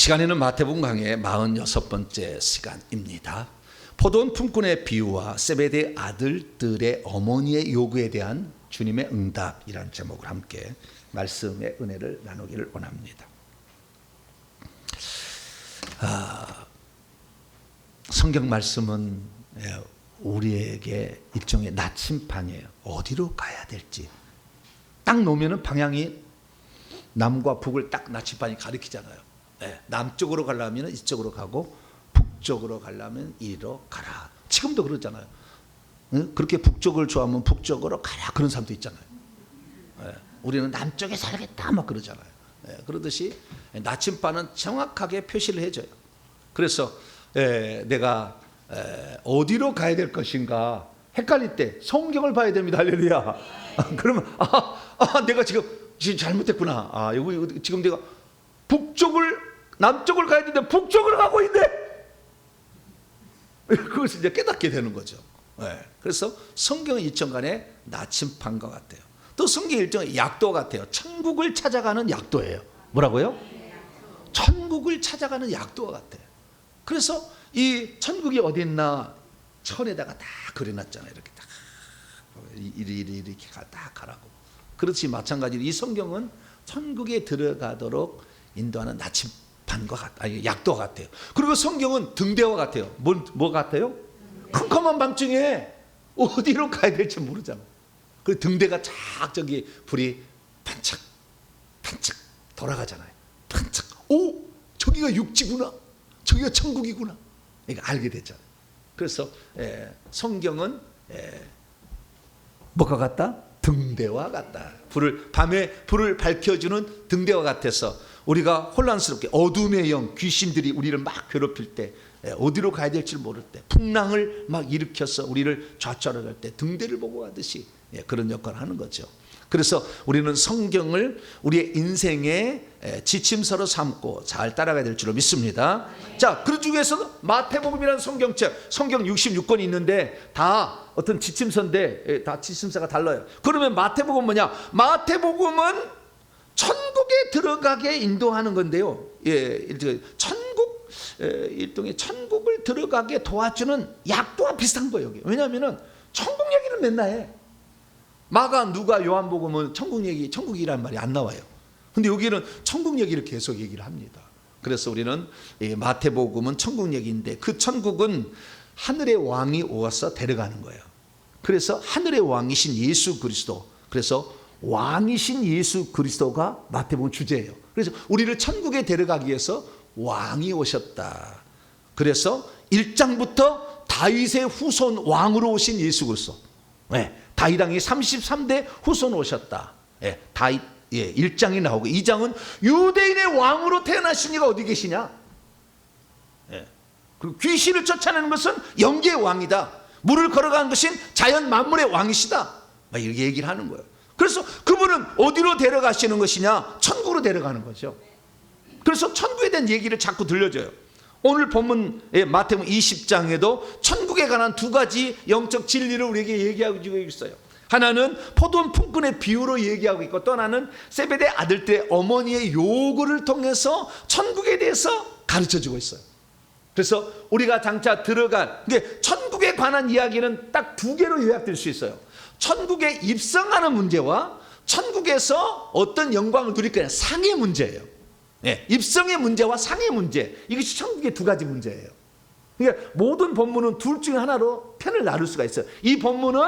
시간에는 마태복음 강의 46번째 시간입니다. 포도원 품꾼의 비유와 세베대의 아들들의 어머니의 요구에 대한 주님의 응답이라는 제목을 함께 말씀의 은혜를 나누기를 원합니다. 성경 말씀은 우리에게 일종의 나침반이에요. 어디로 가야 될지 딱 놓으면 방향이 남과 북을 딱 나침반이 가리키잖아요. 남쪽으로 가려면 이쪽으로 가고 북쪽으로 가려면 이리로 가라. 지금도 그러잖아요. 그렇게 북쪽을 좋아하면 북쪽으로 가라. 그런 사람도 있잖아요. 우리는 남쪽에 살겠다 막 그러잖아요. 그러듯이 나침반은 정확하게 표시를 해줘요. 그래서 내가 어디로 가야 될 것인가 헷갈릴 때 성경을 봐야 됩니다. 할렐루야. 그러면 내가 지금 잘못했구나. 여기 지금 내가 남쪽을 가야 되는데 북쪽으로 가고 있네. 그것을 이제 깨닫게 되는 거죠. 그래서 성경은 일정간의 나침반과 같아요. 또 성경은 일정의 약도 같아요. 천국을 찾아가는 약도예요. 뭐라고요? 천국을 찾아가는 약도와 같아요. 그래서 이 천국이 어디 있나 천에다가 다 그려놨잖아요. 이렇게 딱 이렇게 딱 가라고. 그렇지 마찬가지로 이 성경은 천국에 들어가도록 인도하는 나침반과 약도와 같아요. 그리고 성경은 등대와 같아요. 뭐 같아요? 컴컴한 밤중에 어디로 가야 될지 모르잖아. 그 등대가 쫙 저기 불이 반짝 돌아가잖아요. 반짝. 오, 저기가 육지구나. 저기가 천국이구나. 이거 알게 됐잖아요. 그래서 성경은 뭐가 같다? 등대와 같다. 밤에 불을 밝혀주는 등대와 같아서 우리가 혼란스럽게 어둠의 영, 귀신들이 우리를 막 괴롭힐 때, 어디로 가야 될지 모를 때, 풍랑을 막 일으켜서 우리를 좌절할 때 등대를 보고 가듯이 그런 역할을 하는 거죠. 그래서 우리는 성경을 우리의 인생의 지침서로 삼고 잘 따라가야 될 줄로 믿습니다. 자, 그 중에서도 마태복음이라는 성경책, 성경 66권이 있는데 다 어떤 지침서인데 다 지침서가 달라요. 그러면 마태복음은 뭐냐? 마태복음은 천국에 들어가게 인도하는 건데요. 일종의 천국을 들어가게 도와주는 약도와 비슷한 거예요. 왜냐하면 천국 얘기는 맨날 해. 마가, 누가, 요한복음은 천국 얘기란 말이 안 나와요. 근데 여기는 천국 얘기를 계속 얘기를 합니다. 그래서 우리는 마태복음은 천국 얘기인데 그 천국은 하늘의 왕이 오어서 데려가는 거예요. 그래서 하늘의 왕이신 예수 그리스도, 그래서 왕이신 예수 그리스도가 마태복음 주제예요. 그래서 우리를 천국에 데려가기 위해서 왕이 오셨다. 그래서 1장부터 다윗의 후손 왕으로 오신 예수 그리스도. 다윗 왕이 33대 후손 오셨다. 다윗 1장이 나오고 2장은 유대인의 왕으로 태어나신 이가 어디 계시냐? 그리고 귀신을 쫓아내는 것은 영계의 왕이다. 물을 걸어가는 것은 자연 만물의 왕이시다. 이렇게 얘기를 하는 거예요. 그래서 그분은 어디로 데려가시는 것이냐? 천국으로 데려가는 거죠. 그래서 천국에 대한 얘기를 자꾸 들려줘요. 오늘 본문 마태복음 20장에도 천국에 관한 두 가지 영적 진리를 우리에게 얘기하고 있어요. 하나는 포도원 품꾼의 비유로 얘기하고 있고 또 하나는 세베대 아들들의 어머니의 요구를 통해서 천국에 대해서 가르쳐주고 있어요. 그래서 우리가 장차 들어간 천국에 관한 이야기는 딱 두 개로 요약될 수 있어요. 천국에 입성하는 문제와 천국에서 어떤 영광을 누릴 거냐, 상의 문제예요. 입성의 문제와 상의 문제, 이것이 천국의 두 가지 문제예요. 그러니까 모든 본문은 둘 중에 하나로 편을 나눌 수가 있어요. 이 본문은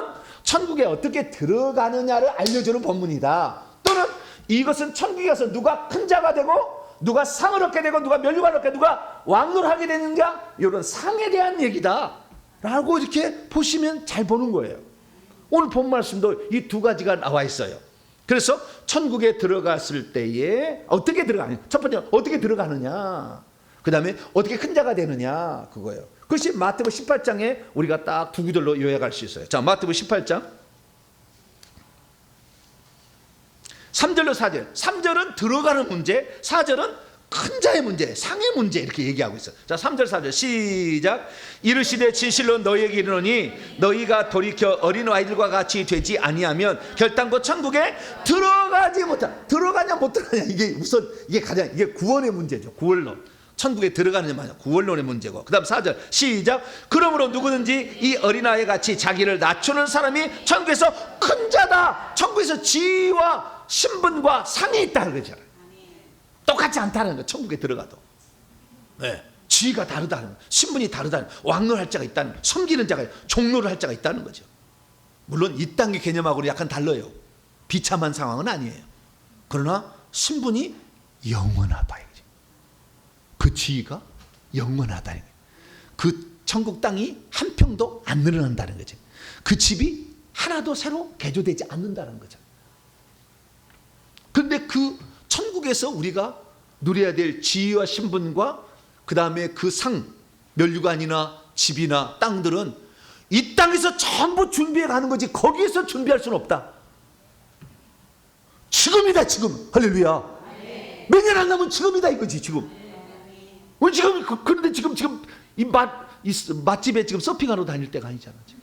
천국에 어떻게 들어가느냐를 알려주는 본문이다. 또는 이것은 천국에 가서 누가 큰 자가 되고 누가 상을 얻게 되고 누가 면류관을 얻게 누가 왕을 하게 되는가, 이런 상에 대한 얘기다 라고 이렇게 보시면 잘 보는 거예요. 오늘 본 말씀도 이 두 가지가 나와 있어요. 그래서 천국에 들어갔을 때에 어떻게 들어가느냐, 첫 번째 어떻게 들어가느냐, 그 다음에 어떻게 큰 자가 되느냐, 그거예요. 그것이 마태복음 18장에 우리가 딱 두 구절로 요약할 수 있어요. 자, 마태복음 18장 3절로 4절. 3절은 들어가는 문제, 4절은 큰 자의 문제, 상의 문제, 이렇게 얘기하고 있어요. 자, 3절 4절 시작. 이르시되 진실로 너희에게 이르노니 너희가 돌이켜 어린아이들과 같이 되지 아니하면 결단코 천국에 들어가지 못한다. 들어가냐 못 들어가냐, 이게 우선 이게 가장, 이게 구원의 문제죠. 구원론. 천국에 들어가느냐 마냐, 구원론의 문제고. 그 다음 4절 시작. 그러므로 누구든지 이 어린아이 같이 자기를 낮추는 사람이 천국에서 큰 자다. 천국에서 지위와 신분과 상이 있다는 거잖아요. 똑같지 않다는 거. 천국에 들어가도 네. 지위가 다르다는 거, 신분이 다르다는 거, 왕노를 할 자가 있다는 거, 섬기는 자가, 종로를 할 자가 있다는 거죠. 물론 이 땅의 개념하고는 약간 달라요. 비참한 상황은 아니에요. 그러나 신분이 영원하다. 그 지위가 영원하다는 거예요. 그 천국 땅이 한 평도 안 늘어난다는 거죠. 그 집이 하나도 새로 개조되지 않는다는 거죠. 그런데 그 천국에서 우리가 누려야 될 지위와 신분과 그 다음에 그 상, 면류관이나 집이나 땅들은 이 땅에서 전부 준비해 가는 거지 거기에서 준비할 수는 없다. 지금이다 지금. 할렐루야. 몇 년 안 남으면 지금이다 이거지 지금. 우리 지금 그런데 지금 이 맛집에 지금 서핑하러 다닐 때가 아니잖아 지금.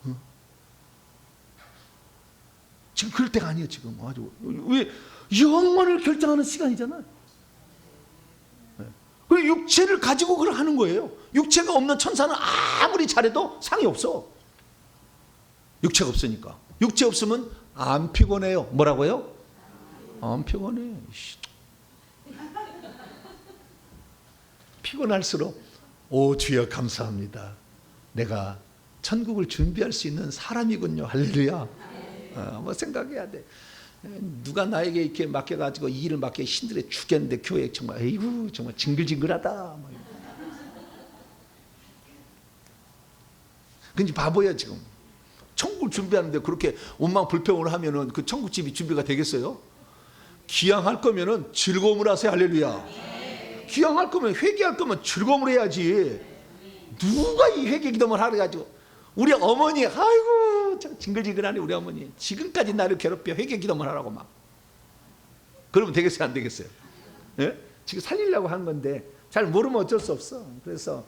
어? 지금 그럴 때가 아니에요 지금. 아주 왜 영원을 결정하는 시간이잖아. 그 육체를 가지고 그걸 하는 거예요. 육체가 없는 천사는 아무리 잘해도 상이 없어. 육체가 없으니까. 육체 없으면 안 피곤해요. 뭐라고요? 안 피곤해. 피곤할수록 오 주여 감사합니다. 내가 천국을 준비할 수 있는 사람이군요. 할렐루야. 뭐 생각해야 돼. 누가 나에게 이렇게 맡겨가지고 이 일을 맡겨 힘들어 죽겠는데 교회 정말 에이구 정말 징글징글하다. 근데 바보야 지금. 천국을 준비하는데 그렇게 원망 불평을 하면은 그 천국집이 준비가 되겠어요? 기양할 거면은 즐거움을 하세요. 할렐루야. 기양할 거면 회개할 거면 즐거움을 해야지. 누가 이 회개 기도를 하려 가지고 우리 어머니 아이고 참 징글징글하네. 우리 어머니 지금까지 나를 괴롭혀 회개 기도를 하라고 막. 그러면 되겠어요 안 되겠어요? 예? 지금 살리려고 한 건데 잘 모르면 어쩔 수 없어. 그래서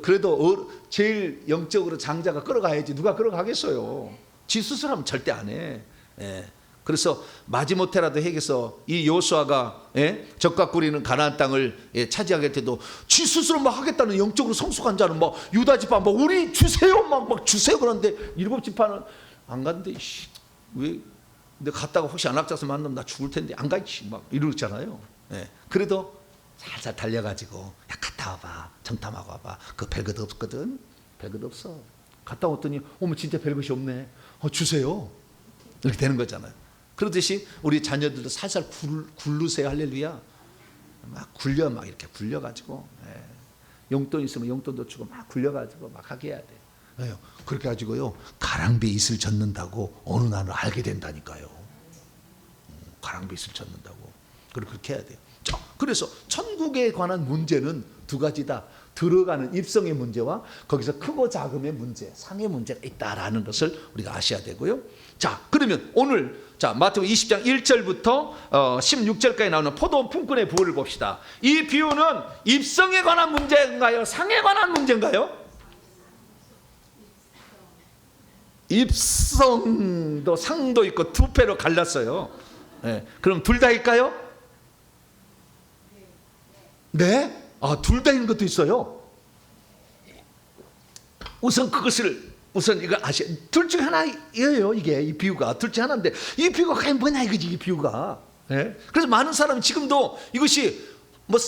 그래도 제일 영적으로 장자가 끌어가야지. 누가 끌어가겠어요? 지 스스로하면 절대 안 해. 예. 그래서 마지못해라도 핵에서 이 여호수아가 적과 꿀이는 가나안 땅을 차지하게 할 때도 지 스스로 막 하겠다는 영적으로 성숙한 자는 막 유다 지파 막 우리 주세요 막 주세요. 그런데 일곱 지파는 안 간대. 왜 내가 갔다가 혹시 안악자서 만나면 나 죽을 텐데 안 가지 막 이러잖아요. 그래도 살살 달려가지고 야 갔다 와봐 정탐하고 와봐. 그 별것 없거든. 별것 없어. 갔다 왔더니 어머 진짜 별것이 없네. 주세요. 이렇게 되는 거잖아요. 그러듯이 우리 자녀들도 살살 굴르세요. 할렐루야. 막 굴려 막 이렇게 굴려가지고 용돈 있으면 용돈도 주고 막 굴려가지고 막 하게 해야 돼. 그렇게 가지고요 가랑비에 이슬 젓는다고 어느 날을 알게 된다니까요. 가랑비에 이슬 젓는다고. 그렇게 해야 돼요. 그래서 천국에 관한 문제는 두 가지다. 들어가는 입성의 문제와 거기서 크고 작음의 문제, 상의 문제가 있다라는 것을 우리가 아셔야 되고요. 자, 그러면 오늘 마태복음 20장 1절부터 16절까지 나오는 포도원 품꾼의 부호를 봅시다. 이 비유는 입성에 관한 문제인가요? 상에 관한 문제인가요? 입성도 상도 있고 두 패로 갈랐어요. 그럼 둘 다일까요? 네? 둘 다인 것도 있어요. 우선 이거 아시죠? 둘 중에 하나예요. 이게 이 비유가 둘 중에 하나인데 이 비유가 과연 뭐냐 이거지 이 비유가. 그래서 많은 사람이 지금도 이것이 뭐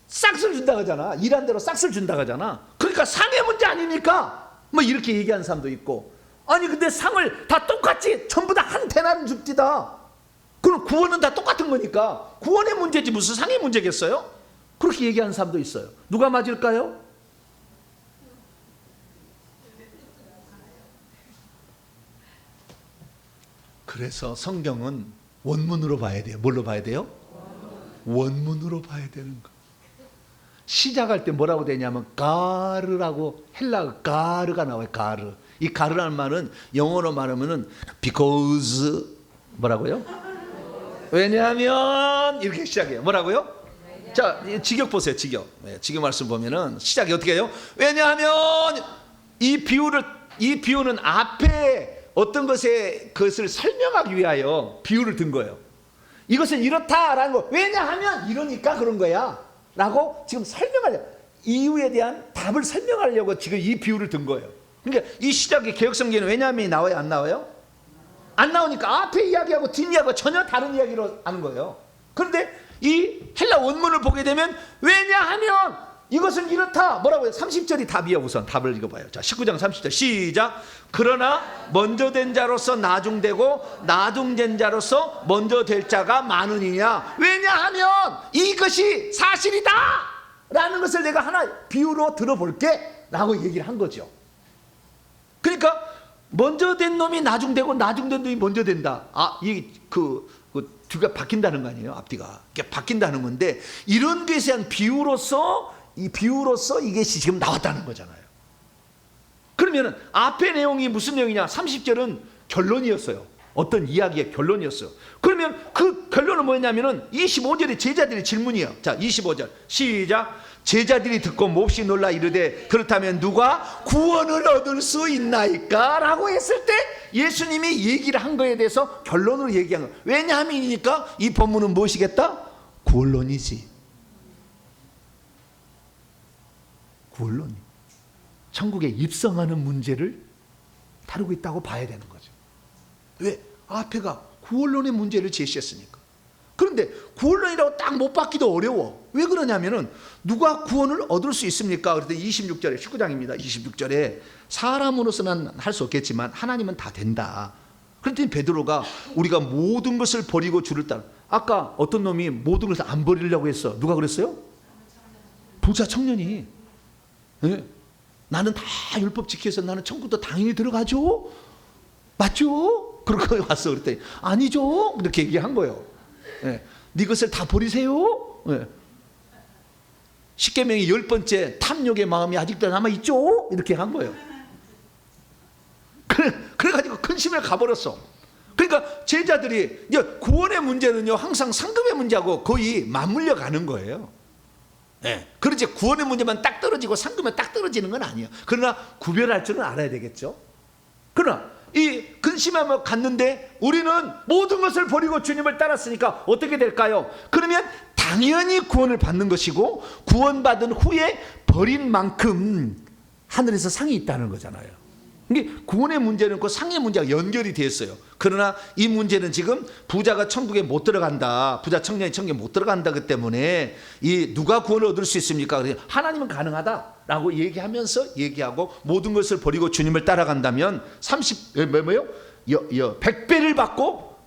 싹을 준다 하잖아. 일한 대로 싹을 준다 하잖아. 그러니까 상의 문제 아닙니까? 뭐 이렇게 얘기하는 사람도 있고. 아니 근데 상을 다 똑같이 전부 다 한 대나는 줍디다. 그럼 구원은 다 똑같은 거니까 구원의 문제지 무슨 상의 문제겠어요? 그렇게 얘기하는 사람도 있어요. 누가 맞을까요? 그래서 성경은 원문으로 봐야 돼요. 뭘로 봐야 돼요? 원문으로 봐야 되는 거. 시작할 때 뭐라고 되냐면 가르라고 헬라어 가르가 나와요. 가르. 이 가르라는 말은 영어로 말하면은 because 뭐라고요? 왜냐하면 이렇게 시작해요. 뭐라고요? 자, 직역 보세요. 직역. 직역 말씀 보면은 시작이 어떻게 해요? 왜냐하면 이 비유는 앞에 어떤 것을 설명하기 위하여 비유를 든 거예요. 이것은 이렇다라는 거. 왜냐하면 이러니까 그런 거야 라고 지금 설명하려고, 이유에 대한 답을 설명하려고 지금 이 비유를 든 거예요. 그러니까 이 시작에 개역성경에는 왜냐하면이 나와요, 안 나와요? 안 나오니까 앞에 이야기하고 뒷이야기하고 전혀 다른 이야기로 하는 거예요. 그런데 이 헬라 원문을 보게 되면 왜냐하면 이것은 이렇다, 뭐라고요? 30절이 답이에요. 우선 답을 읽어봐요. 자, 19장 30절 시작. 그러나 먼저 된 자로서 나중되고 나중된 자로서 먼저 될 자가 많으니냐. 왜냐하면 이것이 사실이다 라는 것을 내가 하나 비유로 들어볼게 라고 얘기를 한 거죠. 그러니까 먼저 된 놈이 나중되고 나중된 놈이 먼저 된다. 이게 그 뒤가 바뀐다는 거 아니에요? 앞뒤가 바뀐다는 건데, 이런 것에 대한 비유로서 이것이 지금 나왔다는 거잖아요. 그러면 앞의 내용이 무슨 내용이냐? 30절은 결론이었어요. 어떤 이야기의 결론이었어요. 그러면 그 결론은 뭐냐면은 25절에 제자들의 질문이에요. 자, 25절 시작. 제자들이 듣고 몹시 놀라 이르되 그렇다면 누가 구원을 얻을 수 있나이까? 라고 했을 때 예수님이 얘기를 한 거에 대해서 결론으로 얘기한 거예요. 왜냐하면이니까 이 본문은 무엇이겠다? 구원론이지. 구원론이 천국에 입성하는 문제를 다루고 있다고 봐야 되는 거죠. 왜? 앞에가 구원론의 문제를 제시했으니까. 그런데 구원론이라고 딱 못 받기도 어려워. 왜 그러냐면은 누가 구원을 얻을 수 있습니까? 그랬더니 26절에 19장입니다. 26절에 사람으로서는 할 수 없겠지만 하나님은 다 된다. 그랬더니 베드로가 우리가 모든 것을 버리고 주를 따라. 아까 어떤 놈이 모든 것을 안 버리려고 했어. 누가 그랬어요? 부자 청년이. 네? 나는 다 율법 지켜서 나는 천국도 당연히 들어가죠. 맞죠? 그렇게 왔어. 그랬더니 아니죠. 이렇게 얘기한 거예요. 네. 네 것을 다 버리세요. 네. 십계명의 10번째 탐욕의 마음이 아직도 남아있죠. 이렇게 한 거예요. 그래가지고 근심을 가버렸어. 그러니까 제자들이 구원의 문제는요 항상 상급의 문제하고 거의 맞물려 가는 거예요. 네. 그렇지 구원의 문제만 딱 떨어지고 상급만 딱 떨어지는 건 아니에요. 그러나 구별할 줄은 알아야 되겠죠. 그러나 이 근심함을 갖는데 우리는 모든 것을 버리고 주님을 따랐으니까 어떻게 될까요? 그러면 당연히 구원을 받는 것이고 구원받은 후에 버린 만큼 하늘에서 상이 있다는 거잖아요. 이게 구원의 문제는 그 상의 문제가 연결이 되었어요. 그러나 이 문제는 지금 부자가 천국에 못 들어간다, 부자 청년이 천국에 못 들어간다기 때문에 이 누가 구원을 얻을 수 있습니까? 하나님은 가능하다라고 얘기하고 모든 것을 버리고 주님을 따라간다면 100배를 받고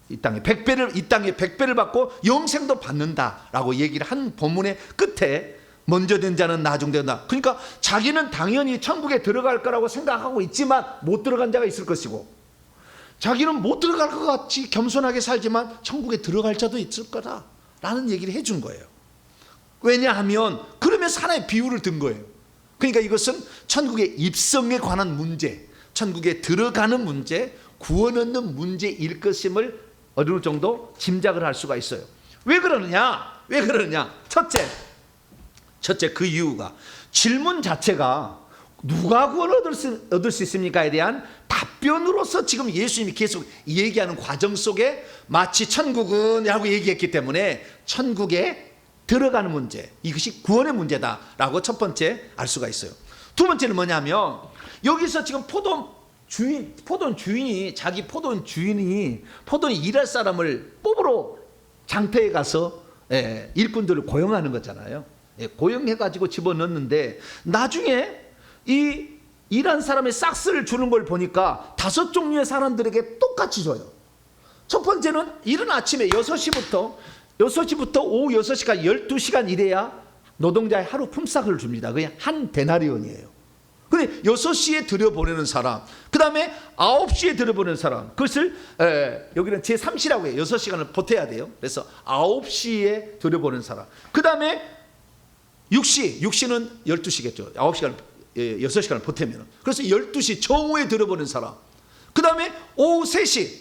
이 땅에 100배를 받고 영생도 받는다라고 얘기를 한 본문의 끝에 먼저 된 자는 나중된다. 그러니까 자기는 당연히 천국에 들어갈 거라고 생각하고 있지만 못 들어간 자가 있을 것이고, 자기는 못 들어갈 것 같이 겸손하게 살지만 천국에 들어갈 자도 있을 거다라는 얘기를 해준 거예요. 왜냐하면 그러면서 하나의 비유를 든 거예요. 그러니까 이것은 천국의 입성에 관한 문제, 천국에 들어가는 문제, 구원 얻는 문제일 것임을 어느 정도 짐작을 할 수가 있어요. 왜 그러느냐? 첫째 그 이유가 질문 자체가 누가 구원 얻을 수 있습니까에 대한 답변으로서 지금 예수님이 계속 얘기하는 과정 속에 마치 천국은 라고 얘기했기 때문에 천국에 들어가는 문제, 이것이 구원의 문제다라고 첫 번째 알 수가 있어요. 두 번째는 뭐냐면 여기서 지금 포도원 주인이 포도원이 일할 사람을 뽑으러 장터에 가서 일꾼들을 고용하는 거잖아요. 고용해가지고 집어넣는데 나중에 이 일한 사람의 싹스를 주는 걸 보니까 5종류의 사람들에게 똑같이 줘요. 첫 번째는 이른 아침에 6시부터 오후 6시까지 12시간 일해야 노동자의 하루 품삯을 줍니다. 그게 한 데나리온이에요. 근데 6시에 들여보내는 사람, 그 다음에 9시에 들여보내는 사람, 그것을 여기는 제3시라고 해요. 6시간을 버텨야 돼요. 그래서 9시에 들여보내는 사람, 그 다음에 6시는 12시겠죠. 6시간을 버티면. 그래서 12시 정오에 들어보는 사람. 그 다음에 오후 3시,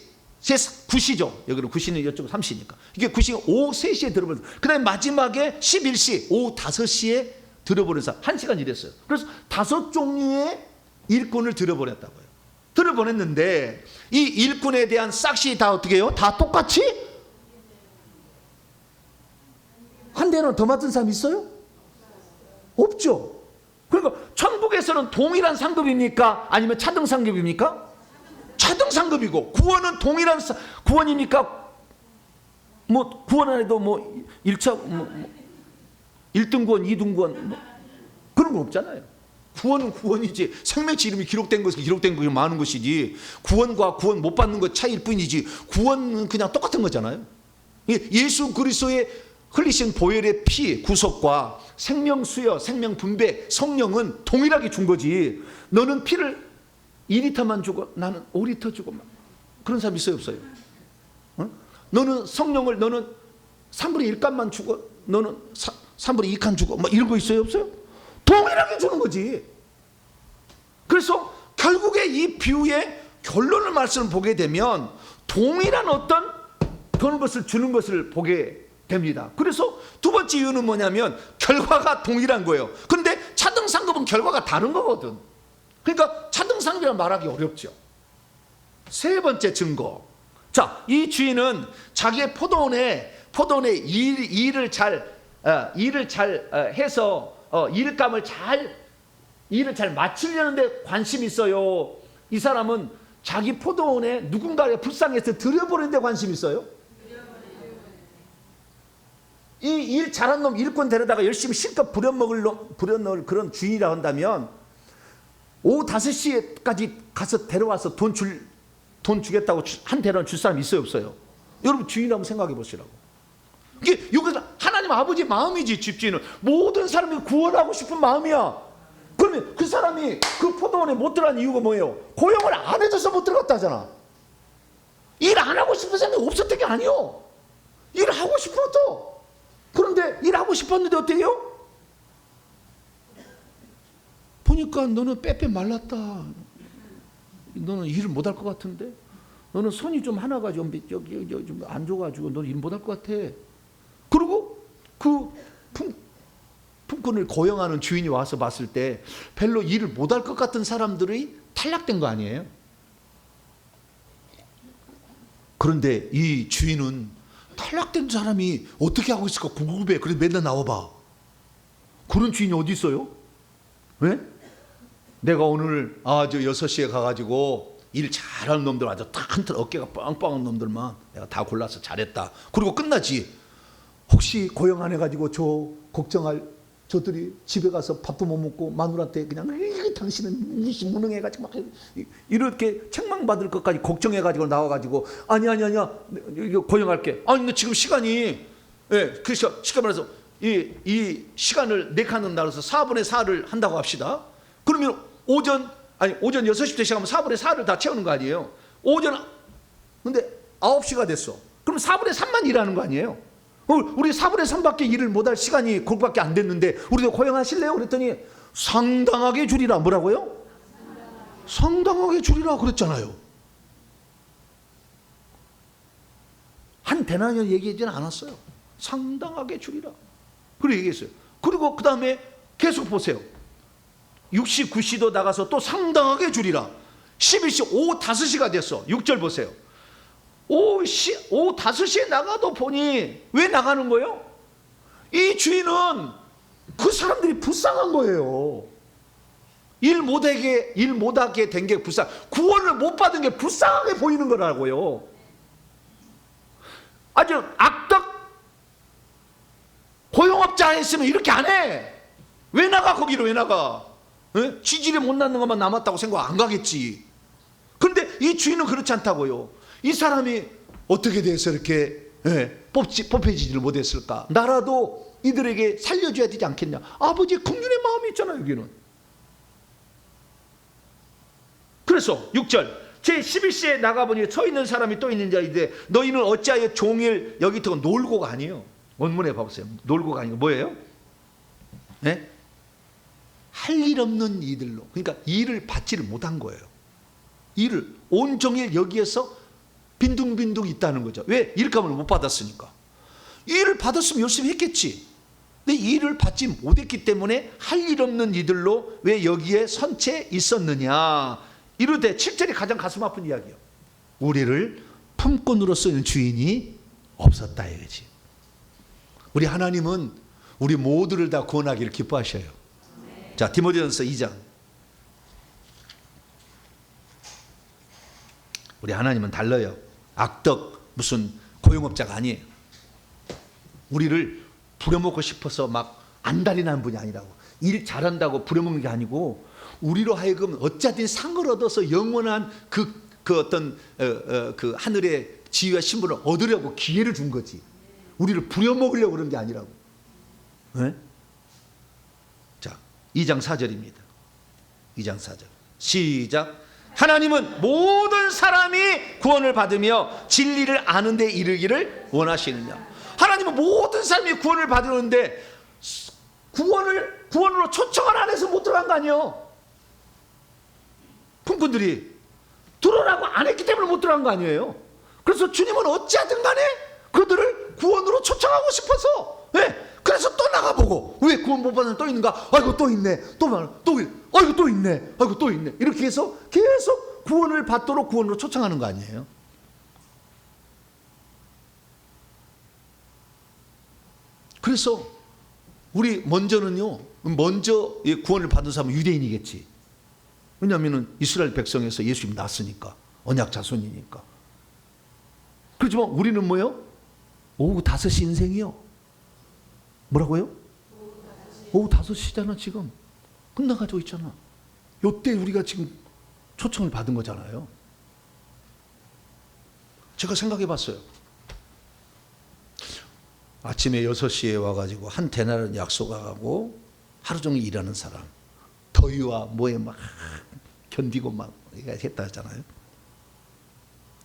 9시죠. 여기는 9시는 이쪽은 3시니까. 이게 9시가 오후 3시에 들어보는 사람. 그 다음에 마지막에 11시, 오후 5시에 들어보는 사람. 1시간 일했어요. 그래서 5종류의 일꾼을 들어보냈다고요. 들어보냈는데 이 일꾼에 대한 싹시 다 어떻게 해요? 다 똑같이 사람 더 맡은 사람 있어요? 없죠. 그러니까 천국에서는 동일한 상급입니까? 아니면 차등 상급입니까? 차등 상급이고, 구원은 동일한 구원입니까? 뭐 구원 안에도 뭐 1차 1등 구원, 2등 구원 그런 건 없잖아요. 구원은 구원이지, 생명체 이름이 기록된 것이 기록된 것이 많은 것이지, 구원과 구원 못 받는 것 차이일 뿐이지, 구원은 그냥 똑같은 거잖아요. 예수 그리스도의 흘리신 보혈의 피 구속과 생명 수여, 생명 분배, 성령은 동일하게 준 거지. 너는 피를 2리터만 주고 나는 5리터 주고, 그런 사람 있어요, 없어요? 어? 너는 성령을 너는 3분의 1칸만 주고 너는 3분의 2칸 주고, 뭐 이런 거 있어요, 없어요? 동일하게 주는 거지. 그래서 결국에 이 비유의 결론을 말씀을 보게 되면 동일한 어떤 그런 것을 주는 것을 보게 됩니다. 그래서 두 번째 이유는 뭐냐면 결과가 동일한 거예요. 그런데 차등 상급은 결과가 다른 거거든. 그러니까 차등 상급이라고 말하기 어렵죠. 세 번째 증거. 자, 이 주인은 자기의 포도원의 일을 잘 해서 일감을 일을 잘 마치려는데 관심이 있어요. 이 사람은 자기 포도원에 누군가가 불쌍해서 들여보내는 데 관심이 있어요. 이 일 잘한 놈 일꾼 데려다가 열심히 실컷 부려넣을 그런 주인이라 한다면 오후 5시에까지 가서 데려와서 돈 주겠다고 한 대련 줄 사람 있어요, 없어요? 여러분 주인 한번 생각해 보시라고. 이게 여기서 하나님 아버지 마음이지. 집주인은 모든 사람이 구원하고 싶은 마음이야. 그러면 그 사람이 그 포도원에 못 들어간 이유가 뭐예요? 고용을 안 해줘서 못 들어갔다잖아. 일 안 하고 싶은 생각이 없었던 게 아니요. 일하고 싶었어. 그런데 일하고 싶었는데 어때요? 보니까 너는 빼빼 말랐다. 너는 일을 못 할 것 같은데? 너는 손이 좀 하나가 좀 안 좋아가지고 너는 일 못 할 것 같아. 그리고 그 품꾼을 고용하는 주인이 와서 봤을 때 별로 일을 못 할 것 같은 사람들이 탈락된 거 아니에요? 그런데 이 주인은 탈락된 사람이 어떻게 하고 있을까 궁금해. 그래서 맨날 나와봐. 그런 주인이 어디 있어요? 왜? 내가 오늘 저 6시에 가가지고 일 잘하는 놈들 아주 튼튼 어깨가 빵빵한 놈들만 내가 다 골라서 잘했다. 그리고 끝나지. 혹시 고용 안 해가지고 저 걱정할 저들이 집에 가서 밥도 못 먹고 마누라한테 그냥 당신은 무능해가지고 막 이렇게 책망받을 것까지 걱정해가지고 나와가지고 아니야 이거 고용할게. 아니 근데 지금 시간이 그래서 시간 말해서 이 시간을 4칸을 나눠서 4분의 4를 한다고 합시다. 그러면 오전 6시부터 시작하면 4분의 4를 다 채우는 거 아니에요. 근데 9시가 됐어. 그럼 4분의 3만 일하는 거 아니에요. 우리 4분의 3밖에 일을 못할 시간이 그것밖에 안 됐는데 우리도 고용하실래요? 그랬더니 상당하게 줄이라. 뭐라고요? 상당하게 줄이라 그랬잖아요. 한 데나리온 얘기하지는 않았어요. 상당하게 줄이라. 그래 얘기했어요. 그리고 그 다음에 계속 보세요. 6시, 9시도 나가서 또 상당하게 줄이라. 11시, 오후 5시가 됐어. 6절 보세요. 오후 5시에 나가도 보니 왜 나가는 거예요? 이 주인은 그 사람들이 불쌍한 거예요. 일 못하게 된 게 구원을 못 받은 게 불쌍하게 보이는 거라고요. 아주 악덕 고용업자 했으면 이렇게 안 해. 왜 나가? 거기로 왜 나가? 지질이 못 낳는 것만 남았다고 생각 안 가겠지. 그런데 이 주인은 그렇지 않다고요. 이 사람이 어떻게 돼서 이렇게 뽑혀지지를 못했을까? 나라도 이들에게 살려줘야 되지 않겠냐? 아버지의 긍휼의 마음이 있잖아요. 여기는. 그래서 6절 제11시에 나가보니 서 있는 사람이 또 있는 자인데 너희는 어찌하여 종일 여기 있다고 놀고가 아니에요. 원문에 봐보세요. 놀고가 아니고 뭐예요? 네? 할 일 없는 이들로. 그러니까 일을 받지를 못한 거예요. 일을 온종일 여기에서 빈둥빈둥 있다는 거죠. 왜? 일감을 못 받았으니까. 일을 받았으면 열심히 했겠지. 근데 일을 받지 못했기 때문에 할 일 없는 이들로 왜 여기에 선채 있었느냐. 이르되 7절이 가장 가슴 아픈 이야기예요. 우리를 품꾼으로 쓰는 주인이 없었다 이거지. 우리 하나님은 우리 모두를 다 구원하기를 기뻐하셔요. 자, 디모데전서 2장. 우리 하나님은 달라요. 악덕 무슨 고용업자가 아니에요. 우리를 부려먹고 싶어서 막 안달이 난 분이 아니라고. 일 잘한다고 부려먹는 게 아니고 우리로 하여금 어찌하든 상을 얻어서 영원한 그 어떤 그 하늘의 지위와 신분을 얻으려고 기회를 준 거지. 우리를 부려먹으려고 그런 게 아니라고. 네? 자, 2장 4절입니다. 2장 4절. 시작. 하나님은 모든 사람이 구원을 받으며 진리를 아는 데 이르기를 원하시느냐. 하나님은 모든 사람이 구원을 받으는데 구원으로 초청을 안 해서 못 들어간 거 아니에요. 품꾼들이 들어라고 안 했기 때문에 못 들어간 거 아니에요. 그래서 주님은 어찌하든 간에 그들을 구원으로 초청하고 싶어서, 네. 그래서 또 나가보고, 왜 구원 못 받는 또 있는가? 아이고 또 있네. 아이고 또 있네. 아이고 또 있네. 이렇게 해서 계속 구원을 받도록 구원으로 초청하는 거 아니에요. 그래서 우리 먼저 구원을 받은 사람은 유대인이겠지. 왜냐하면 이스라엘 백성에서 예수님 낳았으니까, 언약 자손이니까. 그렇지만 우리는 뭐예요? 오후 5시 인생이요. 뭐라고요? 오후 5시잖아 지금. 끝나가지고 있잖아. 요때 우리가 지금 초청을 받은 거잖아요. 제가 생각해 봤어요. 아침에 6시에 와가지고 한 대나를 약속하고 하루 종일 일하는 사람, 더위와 뭐에 막 견디고 막 했다 하잖아요.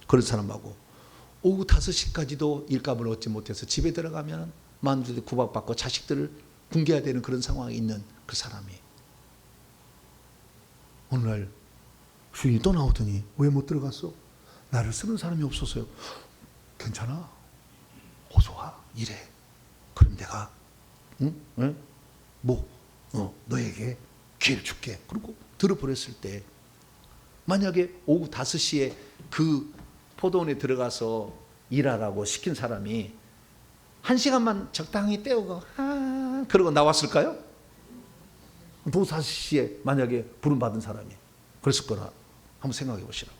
그런 사람하고 오후 5시까지도 일감을 얻지 못해서 집에 들어가면 마누라들 구박받고 자식들을 굶겨야 되는 그런 상황에 있는 그 사람이 어느 날 주인이 또 나오더니 왜 못 들어갔어? 나를 쓰는 사람이 없어서요. 괜찮아. 어서 와. 이래. 그럼 내가 너에게 기회를 줄게. 그리고 들어버렸을 때 만약에 오후 5시에 그 포도원에 들어가서 일하라고 시킨 사람이 1시간만 적당히 때우고 그러고 나왔을까요? 오후 5시에 만약에 부름받은 사람이 그랬을 거라 한번 생각해 보시라고.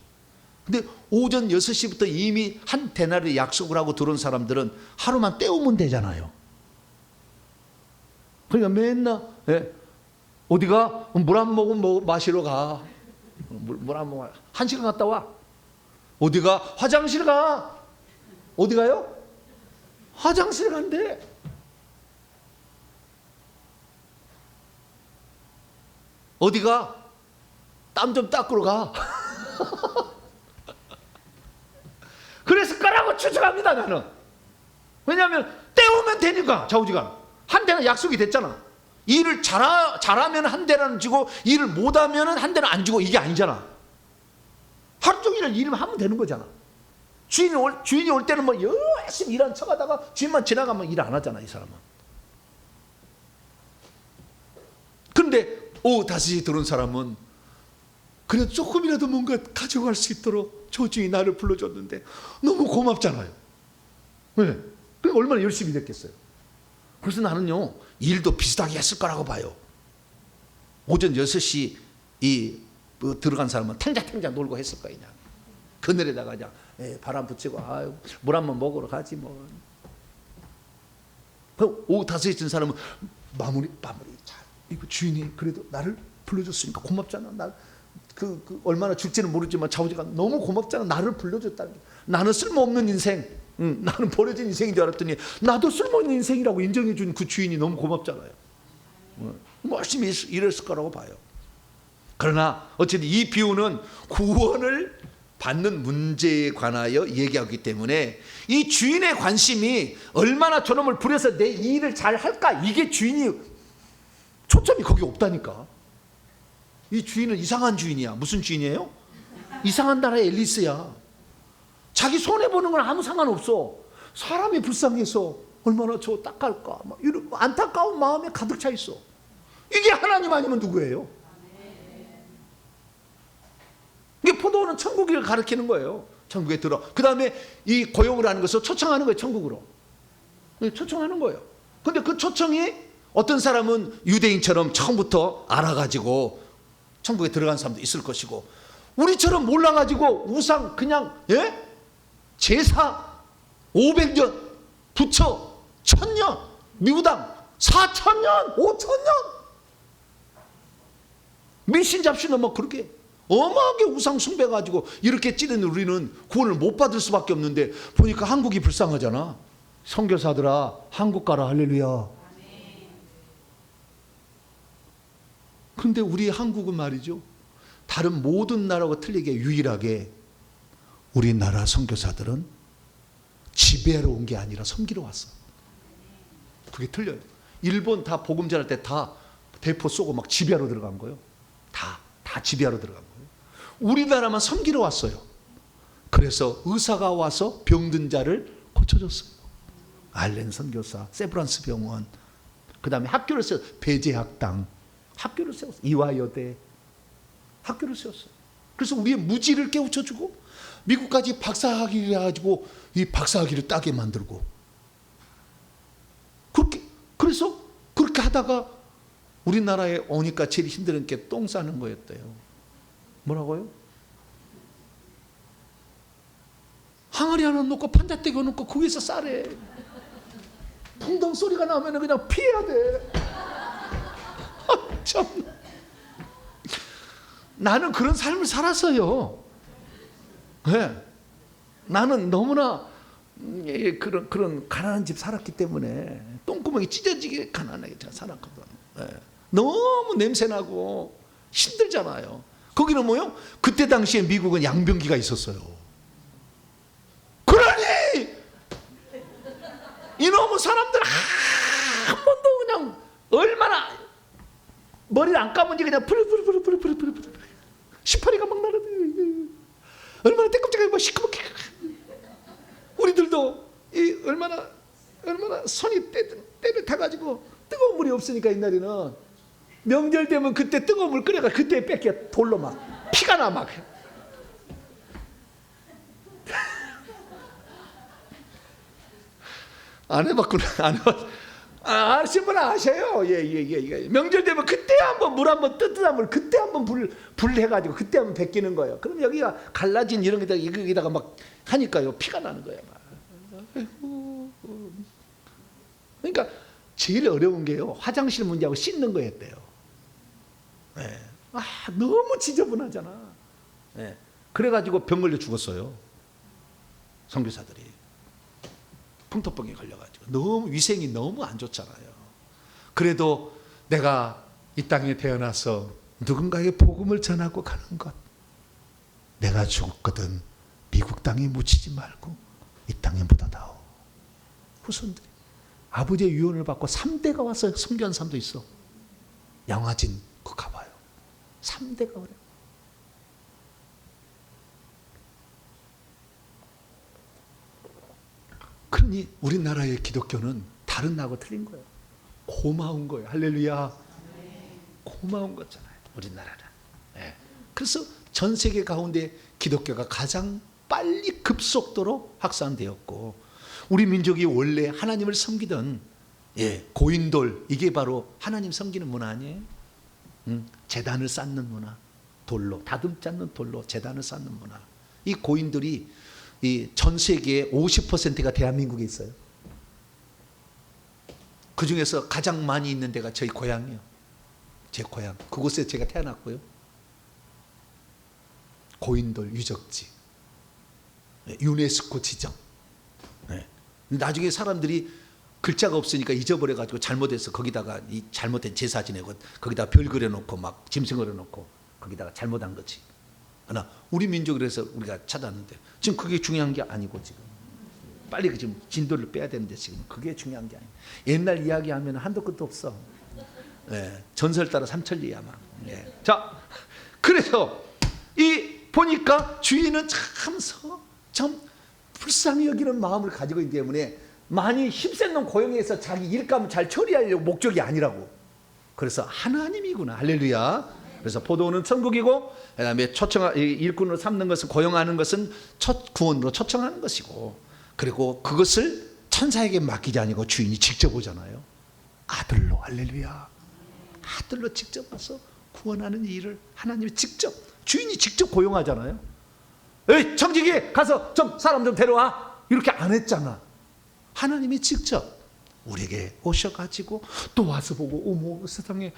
근데 오전 6시부터 이미 한 대나리 약속을 하고 들어온 사람들은 하루만 때우면 되잖아요. 그러니까 맨날 어디가? 물 한 모금 마시러 가. 물 한 모금 1시간 갔다 와. 어디가? 화장실 가. 어디 가요? 화장실 간대. 어디가? 땀 좀 닦으러 가. 그래서 거라고 추측합니다 나는. 왜냐하면 때우면 되니까. 좌우지간 한 대는 약속이 됐잖아. 일을 잘하면 한 대는 주고 일을 못하면 한 대는 안 주고 이게 아니잖아. 하루 종일 일을 하면 되는 거잖아. 주인이 올 때는 뭐 열심히 일하는 척하다가 주인만 지나가면 일 안 하잖아 이 사람은. 그런데 오후 5시에 들어온 사람은 그래도 조금이라도 뭔가 가져갈 수 있도록 저 주인이 나를 불러줬는데 너무 고맙잖아요. 네. 그러니까 얼마나 열심히 됐겠어요. 그래서 나는요 일도 비슷하게 했을 거라고 봐요. 오전 6시 들어간 사람은 탱자탱자 놀고 했을 거야. 그냥 그늘에다가 그냥 바람 붙이고 물 한번 먹으러 가지 뭐. 오후 5시에 든 사람은 마무리 잘. 이거 주인이 그래도 나를 불러줬으니까 고맙잖아. 나 얼마나 줄지는 모르지만 좌우지가 너무 고맙잖아. 나를 불러줬다는 게. 나는 쓸모없는 인생, 나는 버려진 인생인 줄 알았더니 나도 쓸모있는 인생이라고 인정해 준 그 주인이 너무 고맙잖아요. 열심히 일했을 거라고 봐요. 그러나 어쨌든 이 비유는 구원을 받는 문제에 관하여 얘기하기 때문에 이 주인의 관심이 얼마나 저놈을 부려서 내 일을 잘 할까, 이게 주인이 초점이 거기 없다니까. 이 주인은 이상한 주인이야. 무슨 주인이에요? 이상한 나라의 앨리스야. 자기 손해보는 건 아무 상관없어. 사람이 불쌍해서 얼마나 저 닦을까 막 이런 안타까운 마음에 가득 차 있어. 이게 하나님 아니면 누구예요? 이게 포도원은 천국을 가리키는 거예요. 천국에 들어. 그 다음에 이 고용을 하는 것을 초청하는 거예요. 천국으로. 초청하는 거예요. 근데 그 초청이 어떤 사람은 유대인처럼 처음부터 알아가지고 천국에 들어간 사람도 있을 것이고, 우리처럼 몰라가지고 우상 그냥 제사 500년, 부처 1000년, 미우당 4000년, 5000년, 미신 잡시는 뭐 그렇게 어마하게 우상 숭배가지고 이렇게 찌르는 우리는 구원을 못 받을 수밖에 없는데, 보니까 한국이 불쌍하잖아. 선교사들아 한국 가라, 할렐루야. 그런데 우리 한국은 말이죠, 다른 모든 나라와 틀리게 유일하게 우리나라 선교사들은 지배하러 온 게 아니라 섬기러 왔어. 그게 틀려요. 일본 다 복음 전할 때 다 대포 쏘고 막 지배하러 들어간 거예요. 다 지배하러 들어간 거예요. 우리나라만 섬기러 왔어요. 그래서 의사가 와서 병든 자를 고쳐줬어요. 알렌 선교사, 세브란스 병원, 그 다음에 학교를 세웠어요. 배제학당 학교를 세웠어요. 이화여대 학교를 세웠어요. 그래서 우리의 무지를 깨우쳐주고, 미국까지 박사학위를 해가지고 이 박사학위를 따게 만들고, 그래서 그렇게 하다가 우리나라에 오니까 제일 힘든 게 똥 싸는 거였대요. 뭐라고요? 항아리 하나 놓고 판자떼기 놓고 거기서 싸래. 풍덩 소리가 나면 그냥 피해야 돼. 참. 나는 그런 삶을 살았어요. 네. 나는 너무나 그런 가난한 집 살았기 때문에 똥구멍이 찢어지게 가난하게 살았거든. 네. 너무 냄새나고 힘들잖아요. 거기는 뭐요? 그때 당시에 미국은 양변기가 있었어요. 그러니 이놈의 사람들 한 번도 그냥 얼마나 머리를 안 감은지 그냥 부르르르르르르르르 18이가 막 날아다녀. 얼마나 떼껍질하게 뭐 시커멓게. 우리들도 이 얼마나 손이 때를 타가지고 뜨거운 물이 없으니까 옛날에는 명절 되면 그때 뜨거운 물 끓여가 그때 뺏겨 돌로 막 피가 나 막. 안 해봤구나. 안 해봤. 아시는 분 아셔요. 예. 명절 되면 그때 한번 물 한번 뜨뜻한 물 그때 한번 불 해가지고 그때 한번 벗기는 거예요. 그럼 여기가 갈라진 이런 게다가 여기다가 막 하니까요 피가 나는 거예요. 그러니까 제일 어려운 게요 화장실 문제하고 씻는 거였대요. 네. 너무 지저분하잖아. 네. 그래가지고 병 걸려 죽었어요. 선교사들이. 풍토병에 걸려가지고 너무 위생이 너무 안 좋잖아요. 그래도 내가 이 땅에 태어나서 누군가의 복음을 전하고 가는 것, 내가 죽었거든 미국 땅에 묻히지 말고 이 땅에 묻어다오. 후손들이 아버지의 유언을 받고 3대가 와서 선교한 사람도 있어. 양화진 그거 가봐요. 3대가 그래. 그러니 우리나라의 기독교는 다른 나라하고 틀린 거예요. 고마운 거예요. 할렐루야. 고마운 거잖아요. 우리나라는. 네. 그래서 전 세계 가운데 기독교가 가장 빨리 급속도로 확산되었고, 우리 민족이 원래 하나님을 섬기던 고인돌, 이게 바로 하나님 섬기는 문화 아니에요? 제단을 쌓는 문화, 돌로 다듬지 않는 돌로 제단을 쌓는 문화. 이 고인들이 이 전 세계의 50%가 대한민국에 있어요. 그 중에서 가장 많이 있는 데가 저희 고향이에요. 제 고향. 그곳에 제가 태어났고요. 고인돌 유적지, 유네스코 지정. 네. 나중에 사람들이 글자가 없으니까 잊어버려가지고 잘못해서 거기다가 이 잘못된 제사 지내고 거기다 별 그려놓고 막 짐승 그려놓고 거기다가 잘못한 거지. 그러나 우리 민족에서 우리가 찾았는데 지금 그게 중요한 게 아니고, 지금 빨리 지금 진도를 빼야 되는데 지금 그게 중요한 게 아니에요. 옛날 이야기하면 한도 끝도 없어. 네. 전설 따라 삼천리야 막. 네. 자, 그래서 이 보니까 주인은 참 불쌍히 여기는 마음을 가지고 있기 때문에 많이 힘센 놈 고용해서 자기 일감 잘 처리하려고 목적이 아니라고. 그래서 하나님이구나. 할렐루야. 그래서 포도원은 천국이고, 그다음에 일꾼으로 삼는 것은, 고용하는 것은 첫 구원으로 초청하는 것이고, 그리고 그것을 천사에게 맡기지 아니고 주인이 직접 오잖아요. 아들로, 할렐루야, 아들로 직접 와서 구원하는 일을 하나님이 직접, 주인이 직접 고용하잖아요. 에이, 청지기 가서 좀 사람 좀 데려와, 이렇게 안 했잖아. 하나님이 직접 우리에게 오셔가지고 또 와서 보고, 어머 세상에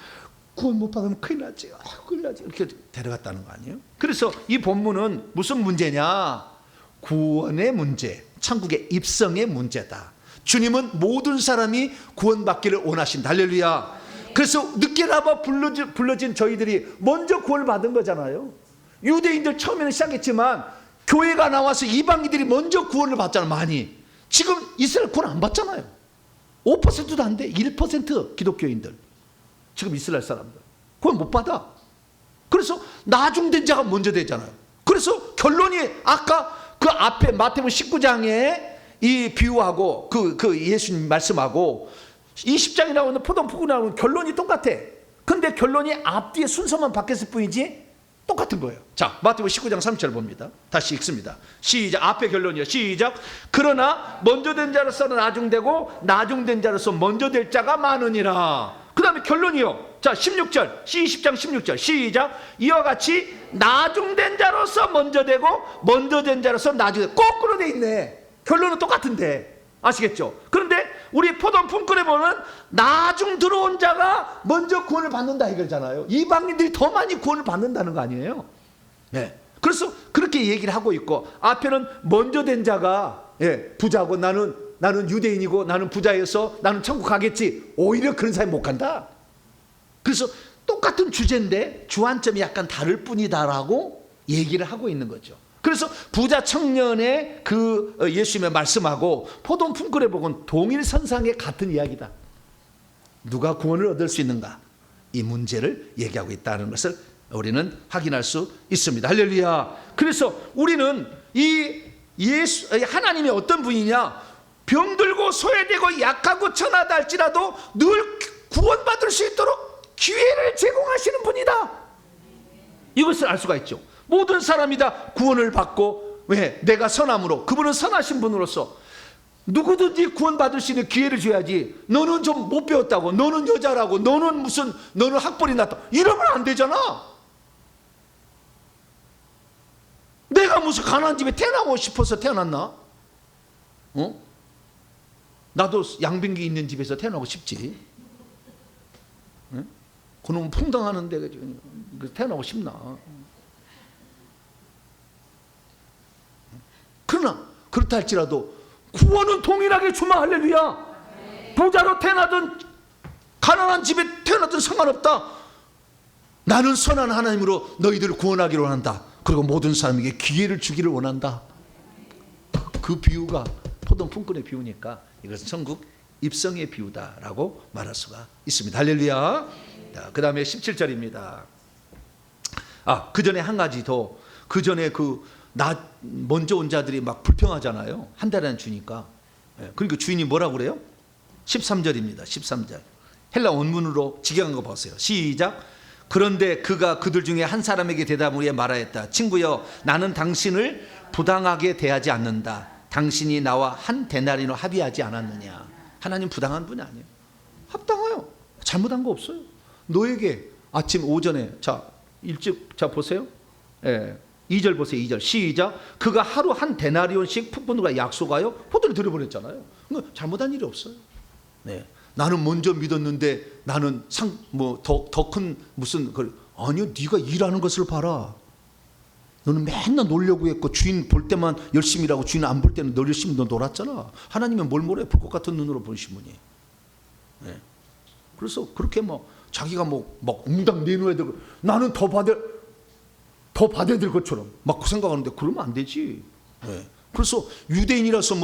구원 못 받으면 큰일 나지, 큰일 나지, 이렇게 데려갔다는 거 아니에요? 그래서 이 본문은 무슨 문제냐? 구원의 문제, 천국의 입성의 문제다. 주님은 모든 사람이 구원받기를 원하신다. 할렐루야. 그래서 늦게나마 불러진 저희들이 먼저 구원을 받은 거잖아요. 유대인들 처음에는 시작했지만 교회가 나와서 이방인들이 먼저 구원을 받잖아요. 많이. 지금 이스라엘 구원 안 받잖아요. 5%도 안 돼. 1% 기독교인들, 지금 이스라엘 사람들 구원 못 받아. 그래서 나중된 자가 먼저 되잖아요. 그래서 결론이 아까 그 앞에 마태복음 19장에 이 비유하고 그 예수님 말씀하고 20장에 나오는 포도원이 나오는 결론이 똑같아. 근데 결론이 앞뒤에 순서만 바뀌었을 뿐이지 똑같은 거예요. 자, 마태복음 19장 3절 봅니다. 다시 읽습니다. 시작. 앞에 결론이요. 시작. 그러나 먼저 된 자로서는 나중되고 나중된 자로서 먼저 될 자가 많으니라. 그 다음에 결론이요. 자, 16절, 20장 16절 시작. 이와 같이 나중된 자로서 먼저 되고 먼저 된 자로서 나중에, 거꾸로 돼 있네. 결론은 똑같은데, 아시겠죠? 그런데 우리 포도원 품꾼에 보면 나중 들어온 자가 먼저 구원을 받는다 이거잖아요. 이방인들이 더 많이 구원을 받는다는 거 아니에요? 네. 그래서 그렇게 얘기를 하고 있고, 앞에는 먼저 된 자가, 예, 부자고 나는 유대인이고 나는 부자여서 나는 천국 가겠지. 오히려 그런 사람이 못 간다. 그래서 똑같은 주제인데 주안점이 약간 다를 뿐이다라고 얘기를 하고 있는 거죠. 그래서 부자 청년의 그 예수님의 말씀하고 포도원 품꾼의 복은 동일선상의 같은 이야기다. 누가 구원을 얻을 수 있는가? 이 문제를 얘기하고 있다는 것을 우리는 확인할 수 있습니다. 할렐루야. 그래서 우리는 이 하나님이 어떤 분이냐? 병들고 소외되고 약하고 천하다 할지라도 늘 구원받을 수 있도록 기회를 제공하시는 분이다. 이것을 알 수가 있죠. 모든 사람이 다 구원을 받고, 왜? 내가 선함으로, 그분은 선하신 분으로서 누구든지 구원받을 수 있는 기회를 줘야지. 너는 좀 못 배웠다고, 너는 여자라고, 너는 학벌이 낮다, 이러면 안 되잖아. 내가 무슨 가난한 집에 태어나고 싶어서 태어났나? 나도 양변기 있는 집에서 태어나고 싶지. 응? 그놈 풍당하는 데 태어나고 싶나? 그러나 그렇다 할지라도 구원은 동일하게 주마. 할렐루야. 부자로 태어나든 가난한 집에 태어나든 상관없다. 나는 선한 하나님으로 너희들을 구원하기를 원한다. 그리고 모든 사람에게 기회를 주기를 원한다. 그 비유가 포도원 품꾼의 비유니까 이것은 천국 입성의 비유다라고 말할 수가 있습니다. 할렐루야. 그 다음에 17절입니다. 그 전에 한 가지 더. 그 전에 먼저 온 자들이 막 불평하잖아요. 한 달 안에 주니까. 그러니까 주인이 뭐라고 그래요? 13절입니다. 13절. 헬라 원문으로 직역한 거 보세요. 시작. 그런데 그가 그들 중에 한 사람에게 대답을 해 말하였다. 친구여, 나는 당신을 부당하게 대하지 않는다. 당신이 나와 한 데나리로 합의하지 않았느냐. 하나님 부당한 분이 아니에요. 합당해요. 잘못한 거 없어요. 너에게 아침 오전에, 일찍 보세요. 2절 보세요. 2절 시작. 그가 하루 한 데나리온씩 품꾼과 약속하여 포도를 들여보냈잖아요. 잘못한 일이 없어요. 네. 나는 먼저 믿었는데 나는 더 큰 무슨 아니요, 네가 일하는 것을 봐라. 너는 맨날 놀려고 했고 주인 볼 때만 열심히 일하고 주인 안 볼 때는 너 열심히 놀았잖아. 하나님은 뭘 모래 불꽃 같은 눈으로 보신 분이. 네. 그래서 그렇게 자기가 막 웅당 내놓아야 되고 나는 더 받아야 될 것처럼 막 생각하는데 그러면 안 되지. 네. 그래서 유대인이라서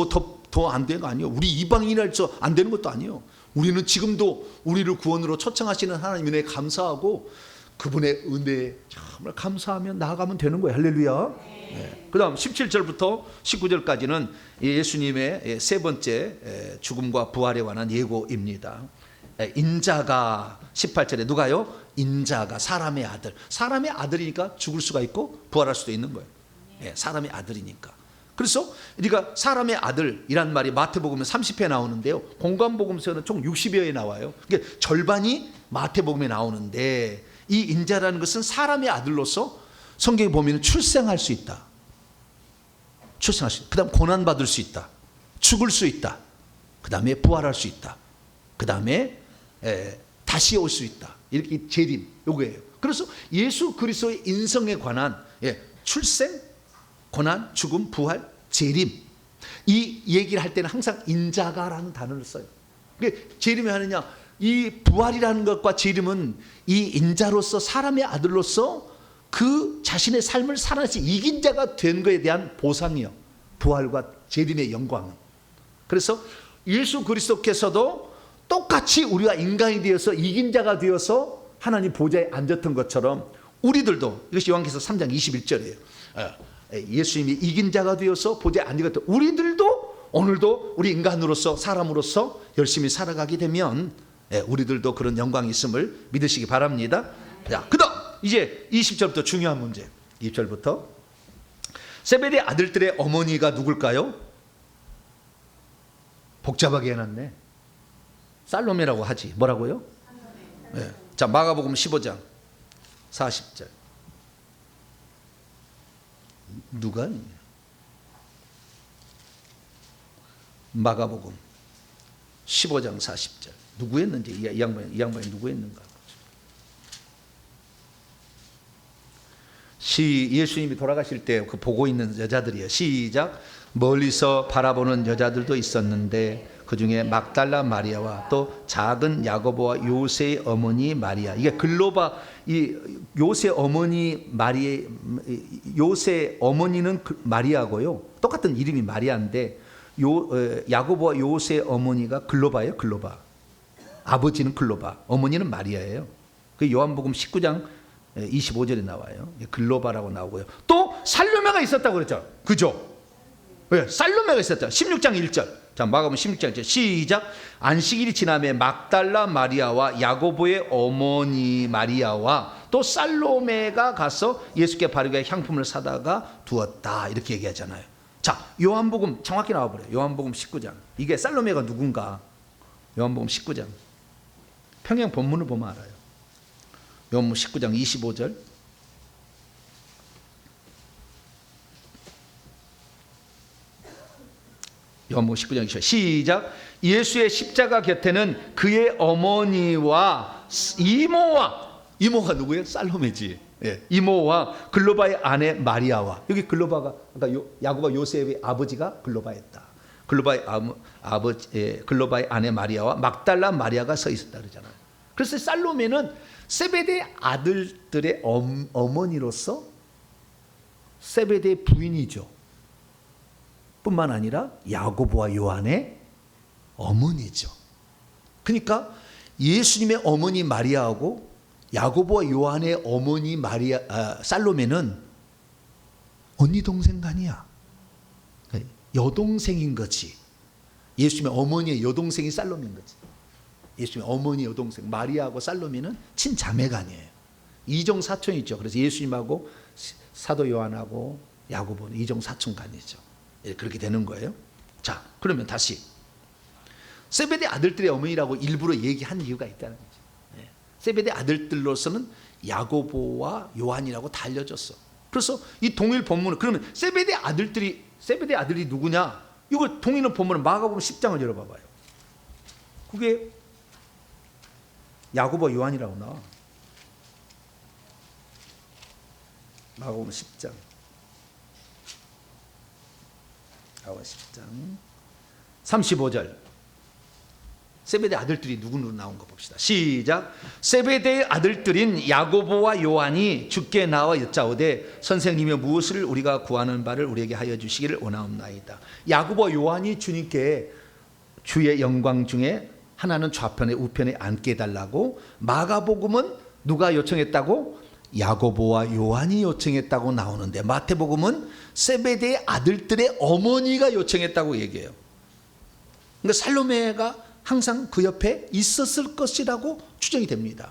더 안 되는 거 아니에요. 우리 이방인이라서 안 되는 것도 아니에요. 우리는 지금도 우리를 구원으로 초청하시는 하나님의 은혜에 감사하고 그분의 은혜에 정말 감사하며 나아가면 되는 거예요. 할렐루야. 네. 그 다음 17절부터 19절까지는 예수님의 세 번째 죽음과 부활에 관한 예고입니다. 인자가 18절에 누가요? 인자가 사람의 아들. 사람의 아들이니까 죽을 수가 있고 부활할 수도 있는 거예요. 사람의 아들이니까. 그래서 우리가 사람의 아들이란 말이 마태복음에 30회 나오는데요. 공관복음서는 총 60여회 나와요. 그러니까 절반이 마태복음에 나오는데, 이 인자라는 것은 사람의 아들로서 성경에 보면 출생할 수 있다. 출생할 수 있다. 그 다음 고난받을 수 있다. 죽을 수 있다. 그 다음에 부활할 수 있다. 그 다음에 다시 올 수 있다. 이렇게 재림, 요거예요. 그래서 예수 그리스도의 인성에 관한 출생, 고난, 죽음, 부활, 재림, 이 얘기를 할 때는 항상 인자가라는 단어를 써요. 재림이 하느냐, 이 부활이라는 것과 재림은 이 인자로서, 사람의 아들로서 그 자신의 삶을 살아내서 이긴 자가 된 것에 대한 보상이요, 부활과 재림의 영광은. 그래서 예수 그리스도께서도 똑같이 우리가 인간이 되어서 이긴 자가 되어서 하나님 보좌에 앉았던 것처럼, 우리들도, 이것이 요한계시록 3장 21절이에요. 예수님이 이긴 자가 되어서 보좌에 앉았던 우리들도 오늘도 우리 인간으로서, 사람으로서 열심히 살아가게 되면 우리들도 그런 영광이 있음을 믿으시기 바랍니다. 자, 그다음 이제 20절부터 중요한 문제. 20절부터 세베대 아들들의 어머니가 누굴까요? 복잡하게 해놨네. 살로메라고 하지. 뭐라고요? 네. 자, 마가복음 15장 40절. 누가? 마가복음 15장 40절. 누구였는지, 이 양반이 누구였는가? 예수님이 돌아가실 때 그 보고 있는 여자들이에요. 시작. 멀리서 바라보는 여자들도 있었는데 그 중에 막달라 마리아와 또 작은 야고보와 요새의 어머니 마리아. 이게 글로바, 이 요새 어머니 마리아, 요새 어머니는 마리아고요. 똑같은 이름이 마리아인데 야고보와 요새 어머니가 글로바예요. 글로바. 아버지는 글로바, 어머니는 마리아예요. 그 요한복음 19장 25절에 나와요. 글로바라고 나오고요. 또 살로메가 있었다고 그랬죠. 그죠? 왜? 살로메가 있었죠. 16장 1절. 자, 마가복음 16장 1절. 시작. 안식일이 지남에 막달라 마리아와 야고보의 어머니 마리아와 또 살로메가 가서 예수께 바르게 향품을 사다가 두었다. 이렇게 얘기하잖아요. 자, 요한복음 정확히 나와버려요. 요한복음 19장. 이게 살로메가 누군가? 요한복음 19장. 평행 본문을 보면 알아요. 요한복음 19장 25절. 요한복음 19장 25절. 시작. 예수의 십자가 곁에는 그의 어머니와 이모가 누구예요? 살로메지. 예, 이모와 글로바의 아내 마리아와, 여기 글로바가 아까 야고보 요셉의 아버지가 글로바였다. 글로바의 아내 마리아와 막달라 마리아가 서 있었다 그러잖아요. 그래서 살로메는 세베대 아들들의 어머니로서 세베대의 부인이죠. 뿐만 아니라 야고보와 요한의 어머니죠. 그러니까 예수님의 어머니 마리아하고 야고보와 요한의 어머니 살로메는 언니 동생간이야. 여동생인 거지. 예수님의 어머니의 여동생이 살로메인 거지. 예수님의 어머니 여동생 마리아하고 살로메는 친자매간이에요. 이종 사촌이죠. 그래서 예수님하고 사도 요한하고 야고보는 이종 사촌간이죠. 그렇게 되는 거예요. 자, 그러면 다시 세베대 아들들의 어머니라고 일부러 얘기한 이유가 있다는 거죠. 세베대 아들들로서는 야고보와 요한이라고 다 알려졌어. 그래서 이 동일 본문은, 그러면 세베대 아들이 누구냐? 이거 동일한 본문은 마가복음 10장을 열어봐봐요. 그게 야고보 요한이라고 나와. 마가복음 10장. 마가복음 10장 35절. 세베대 아들들이 누구누구 나온 거 봅시다. 시작. 세베대의 아들들인 야고보와 요한이 주께 나와 여짜오되 선생님이여 무엇을 우리가 구하는 바를 우리에게 하여 주시기를 원하옵나이다. 야고보와 요한이 주님께 주의 영광 중에 하나는 좌편에 우편에 앉게 해달라고, 마가복음은 누가 요청했다고? 야고보와 요한이 요청했다고 나오는데 마태복음은 세베대의 아들들의 어머니가 요청했다고 얘기해요. 그러니까 살로메가 항상 그 옆에 있었을 것이라고 추정이 됩니다.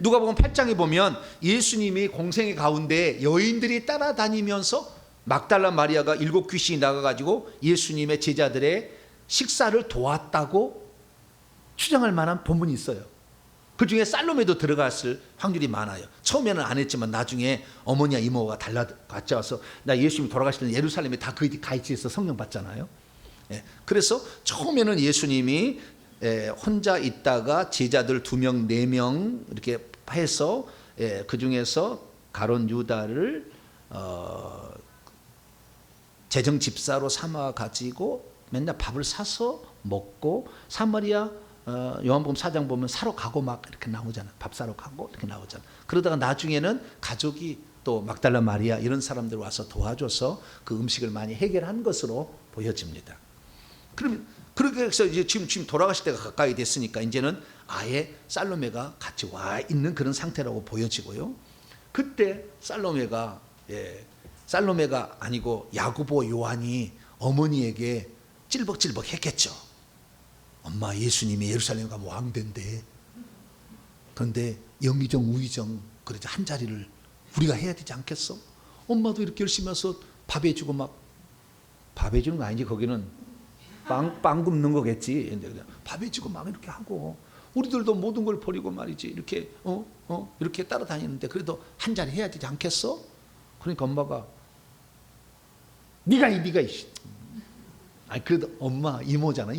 누가복음 8장에 보면 예수님이 공생의 가운데 여인들이 따라다니면서 막달라 마리아가 7 귀신이 나가가지고 예수님의 제자들의 식사를 도왔다고 추정할 만한 본문이 있어요. 그 중에 살로메도 들어갔을 확률이 많아요. 처음에는 안 했지만 나중에 어머니와 이모가 같이 와서 나 예수님이 돌아가실 때 예루살렘에 다 거기 가 있어서 성령 받잖아요. 그래서 처음에는 예수님이 혼자 있다가 제자들 2명, 4명 이렇게 해서 그 중에서 가룟 유다를 재정 집사로 삼아 가지고 맨날 밥을 사서 먹고 사마리아 요한복음 4장 보면 사러 가고 막 이렇게 나오잖아. 밥 사러 가고 이렇게 나오잖아. 그러다가 나중에는 가족이 또 막달라 마리아 이런 사람들 와서 도와줘서 그 음식을 많이 해결한 것으로 보여집니다. 그러면 그렇게 해서 이제 지금 돌아가실 때가 가까이 됐으니까 이제는 아예 살로메가 같이 와 있는 그런 상태라고 보여지고요. 그때 살로메가 아니고 야고보 요한이 어머니에게 찔벅찔벅 했겠죠. 엄마, 예수님이 예루살렘 가면 왕 된대. 그런데 영의정 우의정 그래도 한 자리를 우리가 해야 되지 않겠어? 엄마도 이렇게 열심히 해서 밥 해주고 막 밥 해주는 거 아니지. 거기는 빵 굽는 거겠지. 밥 해주고 막 이렇게 하고 우리들도 모든 걸 버리고 말이지 이렇게 이렇게 따라다니는데 그래도 한 자리 해야 되지 않겠어? 그러니까 엄마가 네가 아니 그래도 엄마 이모잖아.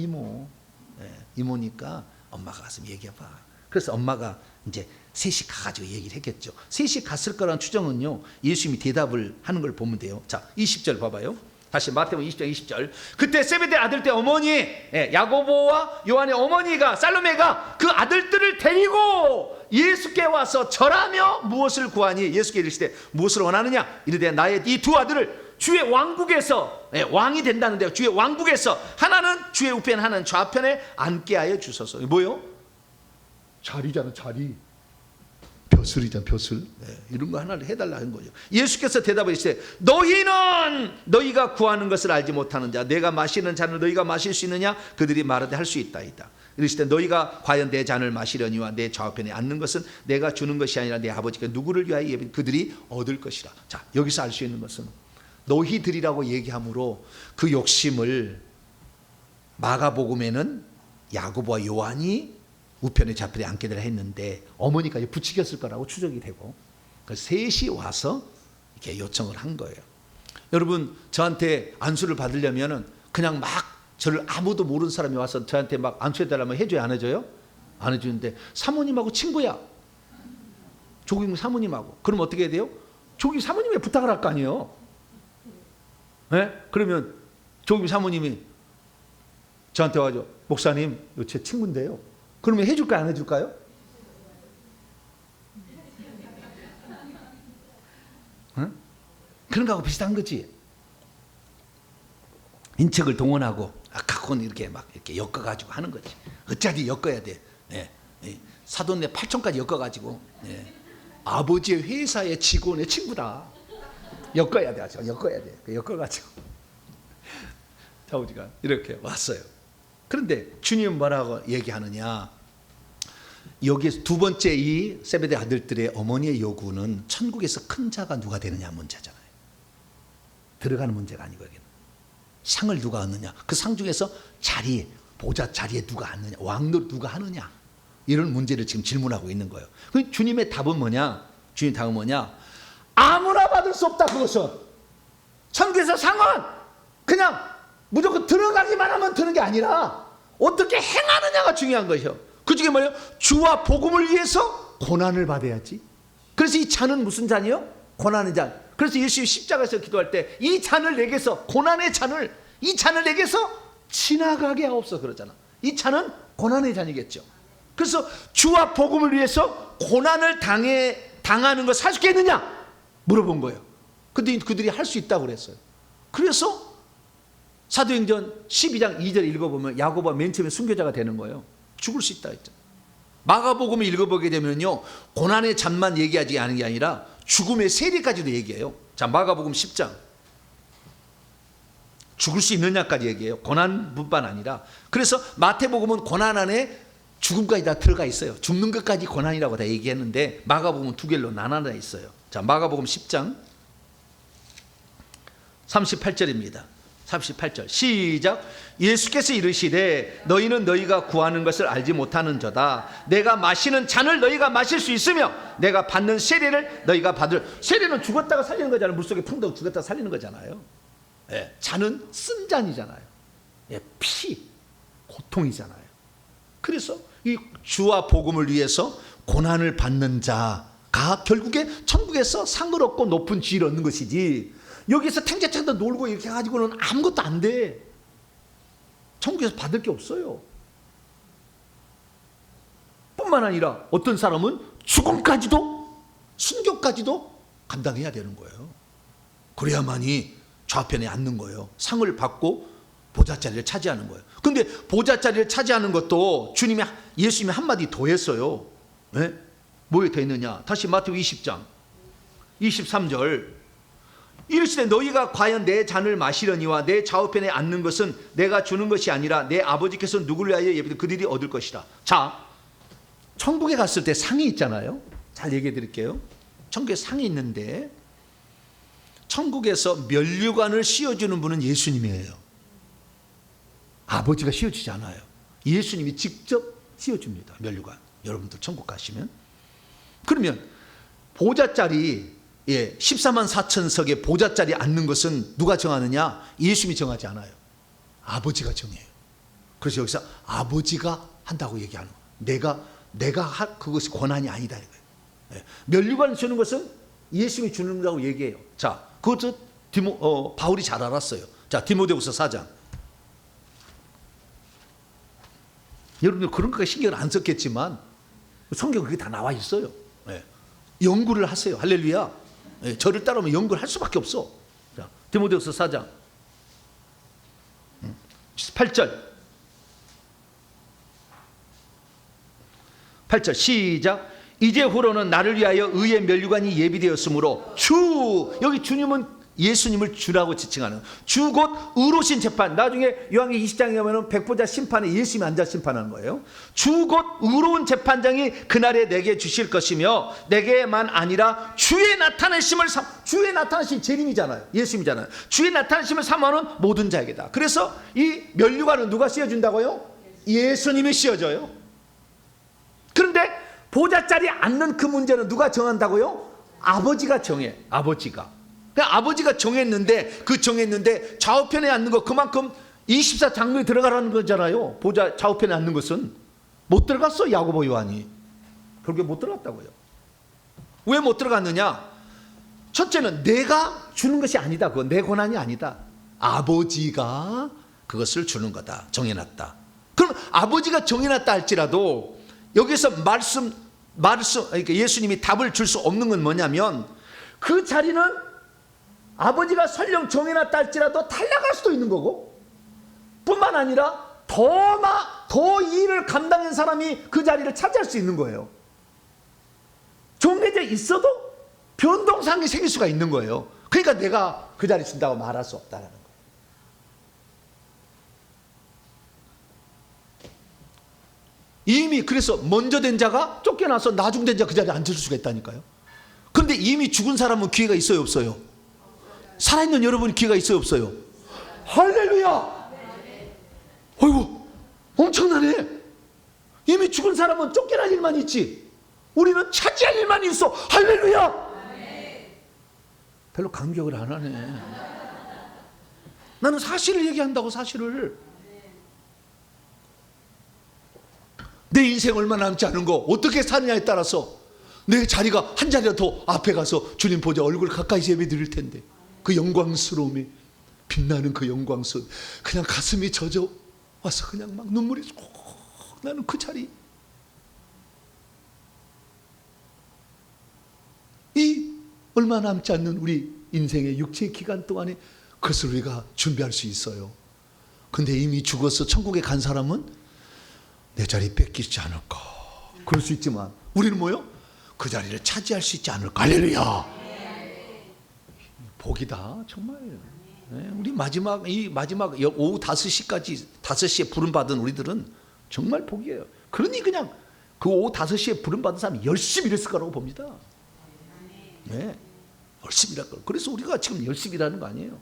이모니까 엄마가 가서 얘기해봐. 그래서 엄마가 이제 셋이 가가지고 얘기를 했겠죠. 셋이 갔을 거라는 추정은요, 예수님이 대답을 하는 걸 보면 돼요. 자, 20절 봐봐요. 다시 마태복음 20장 20절. 그때 세베대 아들들 어머니, 야고보와 요한의 어머니가 살로메가 그 아들들을 데리고 예수께 와서 절하며 무엇을 구하니? 예수께 이르시되 무엇을 원하느냐? 이르되 나의 이 2 아들을 주의 왕국에서 왕이 된다는데요. 주의 왕국에서 하나는 주의 우편 하나는 좌편에 앉게 하여 주소서. 뭐요? 자리잖아. 자리. 벼슬이잖아. 벼슬. 이런 거 하나를 해달라는 거죠. 예수께서 대답하시되 너희는 너희가 구하는 것을 알지 못하는 자 내가 마시는 잔을 너희가 마실 수 있느냐? 그들이 말하되 할 수 있다이다. 이르시되 너희가 과연 내 잔을 마시려니와 내 좌우편에 앉는 것은 내가 주는 것이 아니라 내 아버지가 누구를 위하여 예비 그들이 얻을 것이라. 자, 여기서 알 수 있는 것은 너희들이라고 얘기함으로 그 욕심을 마가복음에는 야고보와 요한이 우편에 좌편에 앉게 되라 했는데 어머니까지 부추겼을 거라고 추정이 되고 그 셋이 와서 이렇게 요청을 한 거예요. 여러분 저한테 안수를 받으려면은 그냥 막 저를 아무도 모르는 사람이 와서 저한테 막 안수해달라면 해줘요? 안 해줘요? 안 해주는데 사모님하고 친구야. 조국 사모님하고. 그럼 어떻게 해야 돼요? 조국 사모님에 부탁을 할 거 아니에요. 그러면 조국 사모님이 저한테 와서 목사님 이거 제 친구인데요. 그러면 해줄까요? 안 해줄까요? 그런 거하고 비슷한 거지. 인척을 동원하고 갖고는 이렇게 막 이렇게 엮어가지고 하는 거지. 어차피 엮어야 돼. 사돈네 8촌까지 엮어가지고 아버지의 회사의 직원의 친구다. 엮어야 돼. 엮어야 돼. 엮어가지고 아버지가 이렇게 왔어요. 그런데 주님은 뭐라고 얘기하느냐? 여기 2번째 이 세베대 아들들의 어머니의 요구는 천국에서 큰 자가 누가 되느냐 문제잖아요. 들어가는 문제가 아니고 여기는 상을 누가 얻느냐, 그 상 중에서 자리에 보좌 자리에 누가 앉느냐, 왕노릇 누가 하느냐, 이런 문제를 지금 질문하고 있는 거예요. 주님의 답은 뭐냐? 주님 답은 뭐냐? 아무나 받을 수 없다. 그것은 천국에서 상은 그냥 무조건 들어가기만 하면 되는 게 아니라 어떻게 행하느냐가 중요한 것이요. 그 중에 뭐예요? 주와 복음을 위해서 고난을 받아야지. 그래서 이 잔은 무슨 잔이요? 고난의 잔. 그래서 예수님이 십자가에서 기도할 때 이 잔을 내게서, 고난의 잔을, 이 잔을 내게서 지나가게 하옵소서 그러잖아. 이 잔은 고난의 잔이겠죠. 그래서 주와 복음을 위해서 고난을 당하는 거 살 수 있겠느냐 물어본 거예요. 근데 그들이 할 수 있다고 그랬어요. 그래서 사도행전 12장 2절 읽어보면 야고보가 맨 처음에 순교자가 되는 거예요. 죽을 수 있다 했죠. 마가복음을 읽어보게 되면요, 고난의 잔만 얘기하지 않은 게 아니라 죽음의 세리까지도 얘기해요. 자, 마가복음 10장 죽을 수 있느냐까지 얘기해요. 고난뿐만 아니라. 그래서 마태복음은 고난 안에 죽음까지 다 들어가 있어요. 죽는 것까지 고난이라고 다 얘기했는데 마가복음은 2개로 나눠져 있어요. 자, 마가복음 10장 38절입니다. 38절 시작. 예수께서 이르시되 너희는 너희가 구하는 것을 알지 못하는 자다. 내가 마시는 잔을 너희가 마실 수 있으며 내가 받는 세례를 너희가 받을. 세례는 죽었다가 살리는 거잖아요. 물속에 풍덩 죽었다가 살리는 거잖아요. 예, 잔은 쓴 잔이잖아요. 예, 피, 고통이잖아요. 그래서 이 주와 복음을 위해서 고난을 받는 자가 결국에 천국에서 상을 얻고 높은 지위를 얻는 것이지, 여기서 탱자탱자 놀고 이렇게 해가지고는 아무것도 안 돼. 천국에서 받을 게 없어요. 뿐만 아니라 어떤 사람은 죽음까지도, 순교까지도 감당해야 되는 거예요. 그래야만이 좌편에 앉는 거예요. 상을 받고 보좌자리를 차지하는 거예요. 근데 보좌자리를 차지하는 것도 예수님이 한마디 더 했어요. 네? 뭐에 더 했느냐? 다시 마태복음 20장 23절. 이르시되 너희가 과연 내 잔을 마시려니와 내 좌우편에 앉는 것은 내가 주는 것이 아니라 내 아버지께서 누구를 위하여 예비되 그들이 얻을 것이라. 자, 천국에 갔을 때 상이 있잖아요. 잘 얘기해 드릴게요. 천국에 상이 있는데 천국에서 면류관을 씌워주는 분은 예수님이에요. 아버지가 씌워주지 않아요. 예수님이 직접 씌워줍니다. 면류관. 여러분들 천국 가시면. 그러면 보좌자리, 14만 4천석의 보좌자리에 앉는 것은 누가 정하느냐? 예수님이 정하지 않아요. 아버지가 정해요. 그래서 여기서 아버지가 한다고 얘기하는 거예요. 내가 그것이 권한이 아니다 이거예요. 면류관을 주는 것은 예수님이 주는다고 얘기해요. 자, 그것도 바울이 잘 알았어요. 자, 디모데후서 4장. 여러분들 그런 거가 신경을 안 썼겠지만 성경 그게 다 나와 있어요. 연구를 하세요. 할렐루야. 저를 따르면 연구를 할 수밖에 없어. 자, 디모데후서 4장 8절 시작. 이제후로는 나를 위하여 의의 면류관이 예비되었으므로 여기 주님은 예수님을 주라고 지칭하는 주 곧 의로우신 재판. 나중에 요한계시록 20장에 가면 백보자 심판에 예수님이 앉아 심판하는 거예요. 주 곧 의로운 재판장이 그날에 내게 주실 것이며 내게만 아니라 주의 나타나심을 주의 나타나심 재림이잖아요. 예수님이잖아요. 주의 나타나심을 사모하는 모든 자에게다. 그래서 이 면류관은 누가 씌워준다고요? 예수님이 씌워줘요. 그런데 보좌자리에 앉는 그 문제는 누가 정한다고요? 아버지가 정해. 아버지가 정했는데 좌우편에 앉는 거 그만큼 24장로에 들어가라는 거잖아요. 보좌 좌우편에 앉는 것은 못 들어갔어. 야고보 요한이 결국에 못 들어갔다고요. 왜 못 들어갔느냐? 첫째는 내가 주는 것이 아니다. 그건 내 권한이 아니다. 아버지가 그것을 주는 거다. 정해놨다. 그럼 아버지가 정해놨다 할지라도 여기서 그러니까 예수님이 답을 줄 수 없는 건 뭐냐면 그 자리는 아버지가 설령 정해놨다 할지라도 탈락할 수도 있는 거고, 뿐만 아니라 더 일을 감당한 사람이 그 자리를 차지할 수 있는 거예요. 정해져 있어도 변동사항이 생길 수가 있는 거예요. 그러니까 내가 그 자리 준다고 말할 수 없다는 거예요. 이미 그래서 먼저 된 자가 쫓겨나서 나중된 자 그 자리에 앉을 수가 있다니까요. 그런데 이미 죽은 사람은 기회가 있어요, 없어요? 살아있는 여러분 기회가 있어요, 없어요? 할렐루야! 어이구, 엄청나네. 이미 죽은 사람은 쫓겨날 일만 있지, 우리는 차지할 일만 있어. 할렐루야! 별로 감격을 안 하네. 나는 사실을 얘기한다고. 사실을. 내 인생 얼마 남지 않은 거 어떻게 사느냐에 따라서 내 자리가 한 자리라 더 앞에 가서 주님 보자 얼굴 가까이서 예배 드릴 텐데, 그 영광스러움이 빛나는 그 영광스러움, 그냥 가슴이 젖어 와서 그냥 막 눈물이 쏙 나는 그 자리, 이 얼마 남지 않는 우리 인생의 육체의 기간 동안에 그것을 우리가 준비할 수 있어요. 근데 이미 죽어서 천국에 간 사람은 내 자리 뺏기지 않을까, 그럴 수 있지만 우리는 뭐요? 그 자리를 차지할 수 있지 않을까. 할렐루야. 복이다 정말. 우리 마지막 오후 5시까지 5시에 부름받은 우리들은 정말 복이에요. 그러니 그냥 그 오후 5시에 부름받은 사람이 열심히 일했을 거라고 봅니다. 열심히 일할 거. 그래서 우리가 지금 열심히 일하는 거 아니에요.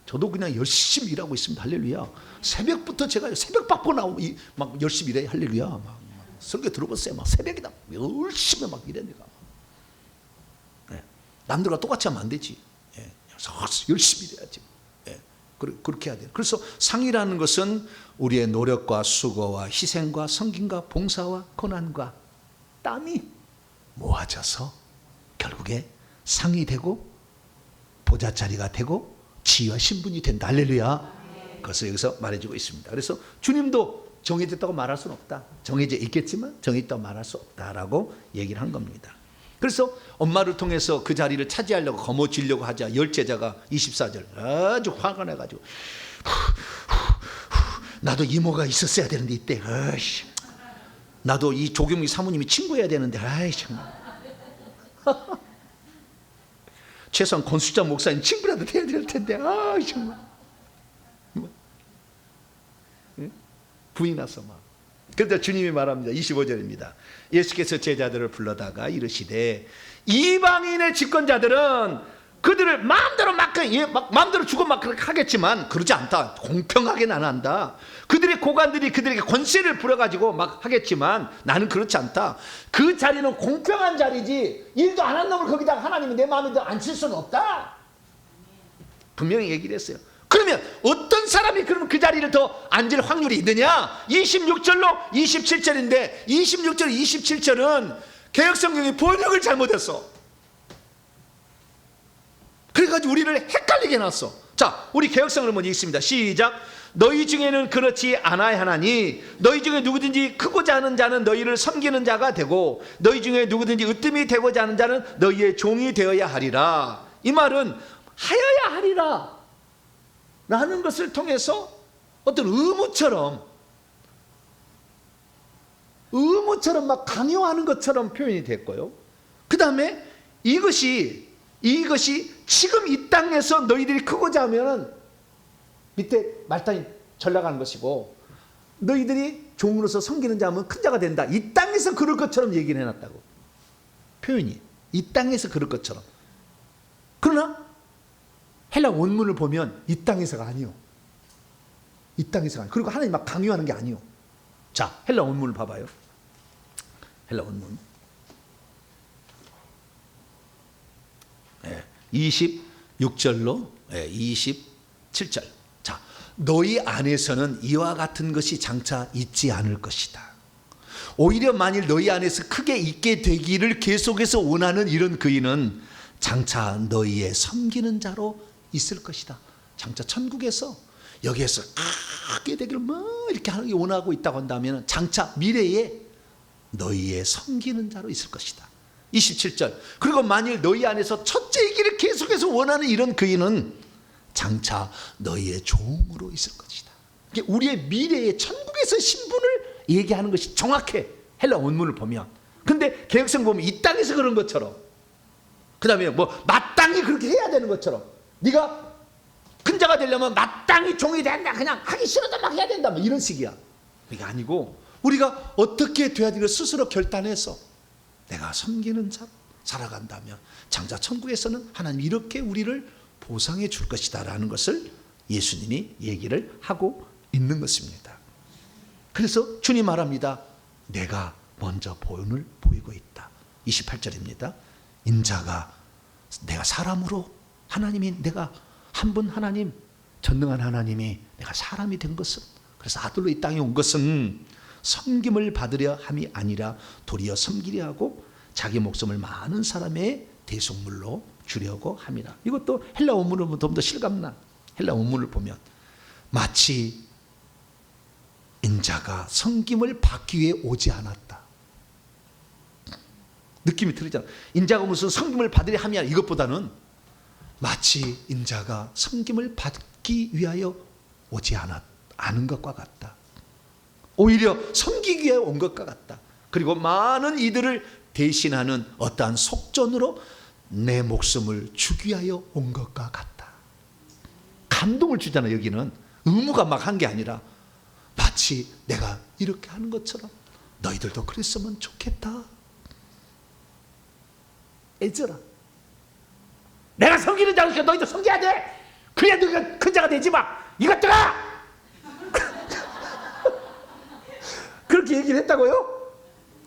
저도 그냥 열심히 일하고 있습니다. 할렐루야. 새벽부터 제가 새벽 바꿔 나오고 막 열심히 일해. 할렐루야. 막 설교 들어보세요. 막 새벽이다. 열심히 막 일해 내가. 남들과 똑같이 하면 안 되지. 열심히 일해야지. 그렇게 해야 돼요. 그래서 상이라는 것은 우리의 노력과 수고와 희생과 섬김과 봉사와 고난과 땀이 모아져서 결국에 상이 되고 보좌자리가 되고 지위와 신분이 된다. 할렐루야. 그래서 여기서 말해주고 있습니다. 그래서 주님도 정해졌다고 말할 수는 없다. 정해져 있겠지만 정해졌다고 말할 수 없다라고 얘기를 한 겁니다. 그래서 엄마를 통해서 그 자리를 차지하려고 거머쥐려고 하자 열제자가 24절 아주 화가 나가지고 나도 이모가 있었어야 되는데 이때 나도 이 조경미 사모님이 친구해야 되는데 정말 최소한 권수자 목사님 친구라도 돼야 될 텐데 정말 부이 나서 막. 그런데 주님이 말합니다. 25절입니다. 예수께서 제자들을 불러다가 이르시되 이방인의 집권자들은 그들을 마음대로 마음대로 주고 막 그렇게 하겠지만 그러지 않다. 공평하게는 안 한다. 그들의 고관들이 그들에게 권세를 부려가지고 막 하겠지만 나는 그렇지 않다. 그 자리는 공평한 자리지 일도 안 한 놈을 거기다가 하나님이 내 마음에 앉힐 수는 없다. 분명히 얘기를 했어요. 그러면 어떤 사람이 그러면 그 자리를 더 앉을 확률이 있느냐? 26절로 27절인데 26절 27절은 개역성경이 번역을 잘못했어. 그래가지고 우리를 헷갈리게 해놨어. 자, 우리 개역성을 먼저 읽습니다. 시작. 너희 중에는 그렇지 않아야 하나니 너희 중에 누구든지 크고자 하는 자는 너희를 섬기는 자가 되고 너희 중에 누구든지 으뜸이 되고자 하는 자는 너희의 종이 되어야 하리라. 이 말은 하여야 하리라 라는 것을 통해서 어떤 의무처럼 막 강요하는 것처럼 표현이 됐고요. 그 다음에 이것이 지금 이 땅에서 너희들이 크고자 하면 밑에 말단이 전락하는 것이고 너희들이 종으로서 섬기는 자 하면 큰 자가 된다. 이 땅에서 그럴 것처럼 얘기를 해놨다고. 표현이 이 땅에서 그럴 것처럼. 그러나 헬라 원문을 보면 이 땅에서가 아니요. 이 땅에서가 아니요. 그리고 하나님 막 강요하는 게 아니요. 자, 헬라 원문을 봐봐요. 헬라 원문 26절로 27절. 자, 너희 안에서는 이와 같은 것이 장차 있지 않을 것이다. 오히려 만일 너희 안에서 크게 있게 되기를 계속해서 원하는 이런 그이는 장차 너희의 섬기는 자로 있을 것이다. 장차 천국에서 여기에서 크게 되기를 뭐 이렇게 원하고 있다고 한다면 장차 미래에 너희의 섬기는 자로 있을 것이다. 27절. 그리고 만일 너희 안에서 첫째이기를 계속해서 원하는 이런 그이는 장차 너희의 종으로 있을 것이다. 이게 우리의 미래의 천국에서 신분을 얘기하는 것이 정확해. 헬라 원문을 보면. 근데 개역성 보면 이 땅에서 그런 것처럼, 그 다음에 뭐 마땅히 그렇게 해야 되는 것처럼, 네가 큰 자가 되려면 마땅히 종이 된다, 그냥 하기 싫어도 막 해야 된다, 뭐 이런 식이야. 이게 아니고 우리가 어떻게 돼야 되는 스스로 결단해서 내가 섬기는 자로 살아간다면 장차 천국에서는 하나님 이렇게 우리를 보상해 줄 것이다 라는 것을 예수님이 얘기를 하고 있는 것입니다. 그래서 주님 말합니다. 내가 먼저 본을 보이고 있다. 28절입니다. 인자가 내가 사람으로, 하나님이 내가 한 분 하나님, 전능한 하나님이 내가 사람이 된 것은, 그래서 아들로 이 땅에 온 것은 섬김을 받으려 함이 아니라 도리어 섬기려 하고 자기 목숨을 많은 사람의 대속물로 주려고 함이라. 이것도 헬라 원문을 보면 좀 더 실감나. 헬라 원문을 보면 마치 인자가 섬김을 받기 위해 오지 않았다. 느낌이 틀리잖아. 인자가 무슨 섬김을 받으려 함이 아니라, 이것보다는 마치 인자가 섬김을 받기 위하여 오지 않은 것과 같다. 오히려 섬기기 위해 온 것과 같다. 그리고 많은 이들을 대신하는 어떠한 속전으로 내 목숨을 주기 위하여 온 것과 같다. 감동을 주잖아. 여기는 의무가 막 한 게 아니라 마치 내가 이렇게 하는 것처럼 너희들도 그랬으면 좋겠다. 애절아, 내가 섬기는 자로서 너희도 섬겨야 돼. 그래야 너희가 큰 자가 되지 마. 이것들아! 그렇게 얘기를 했다고요?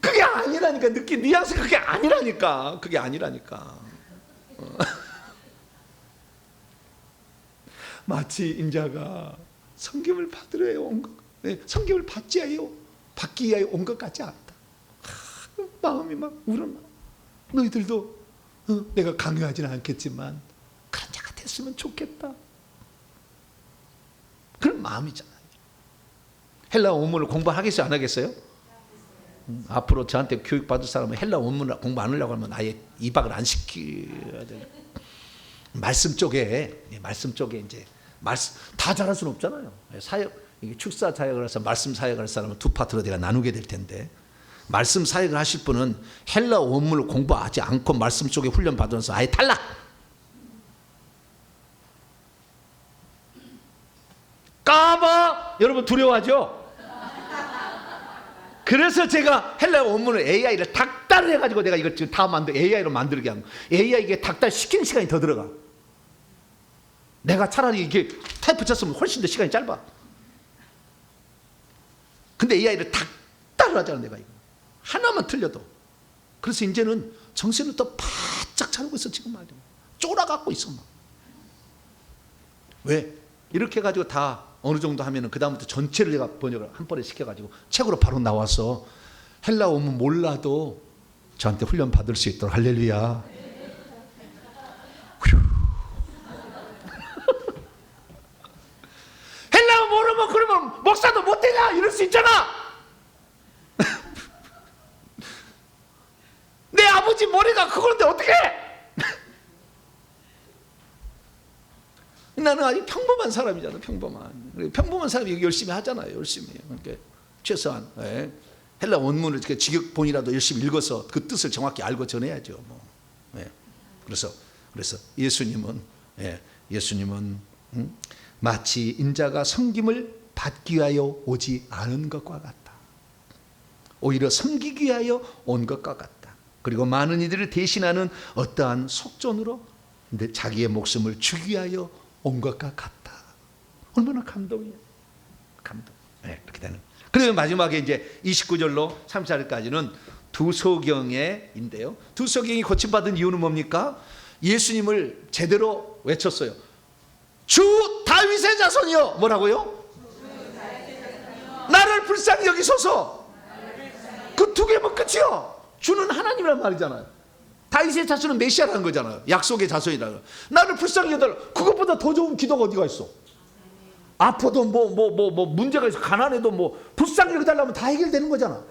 그게 아니라니까. 느낀 뉘앙스가 그게 아니라니까. 그게 아니라니까. 마치 인자가 성김을 받으려 온 것, 성김을 받지 위하여, 받기 위하여 온 것 같지 않다. 마음이 막 우러나. 너희들도 내가 강요하지는 않겠지만 그런 자가 됐으면 좋겠다. 그런 마음이잖아요. 헬라 원문을 공부하겠어요, 안 하겠어요? 앞으로 저한테 교육받을 사람은 헬라 원문을 공부 안 하려고 하면 아예 입학을 안 시켜야 돼요. 말씀 쪽에 이제 말씀 다 잘할 수는 없잖아요. 사역, 이게 축사 사역을 해서 말씀 사역을 할 사람은 두 파트로 내가 나누게 될 텐데, 말씀 사역을 하실 분은 헬라 원문을 공부하지 않고 말씀 쪽에 훈련 받으면서 아예 탈락. 까봐 여러분 두려워하죠? 그래서 제가 헬라 원문을 AI를 닥달을 해가지고 내가 이걸 지금 다 AI로 만들게 한 거예요. AI 이게 닥달 시키는 시간이 더 들어가. 내가 차라리 이게 타이프 쳤으면 훨씬 더 시간이 짧아. 근데 AI를 닥달을 하잖아, 내가 이거. 하나만 틀려도. 그래서 이제는 정신을 더 바짝 차리고 있어, 지금 말이야. 쫄아갖고 있어, 막. 왜? 이렇게 해가지고 다 어느 정도 하면은 그다음부터 전체를 내가 번역을 한 번에 시켜가지고 책으로 바로 나와서 헬라 원문 몰라도 저한테 훈련 받을 수 있도록. 할렐루야. 헬라어 모르면 그러면 목사도 못 되냐 이럴 수 있잖아. 내 아버지 머리가 그건데 어떻게? 나는 아주 평범한 사람이잖아. 평범한 사람이 여기 열심히 하잖아요. 열심히. 그러니까 최소한 헬라 원문을 직역본이라도 열심히 읽어서 그 뜻을 정확히 알고 전해야죠. 뭐. 그래서 예수님은 마치 인자가 섬김을 받기 위하여 오지 않은 것과 같다. 오히려 섬기기 위하여 온 것과 같다. 그리고 많은 이들을 대신하는 어떠한 속전으로 자기의 목숨을 주기 위하여 온 것과 같다. 얼마나 감동이에요. 감동. 그렇게 되는. 그리고 마지막에 이제 29절로 30절까지는 두소경인데요. 두소경이 고침받은 이유는 뭡니까? 예수님을 제대로 외쳤어요. 주 다윗의 자손이요. 뭐라고요? 나를 불쌍히 여기소서. 그 두 개면 끝이요. 주는 하나님이란 말이잖아요. 다윗의 자손은 메시아라는 거잖아요. 약속의 자손이라는. 나를 불쌍히 여달라. 그것보다 더 좋은 기도가 어디가 있어? 아파도 뭐 문제가 있어. 가난해도 뭐 불쌍히 여기달라면 다 해결되는 거잖아.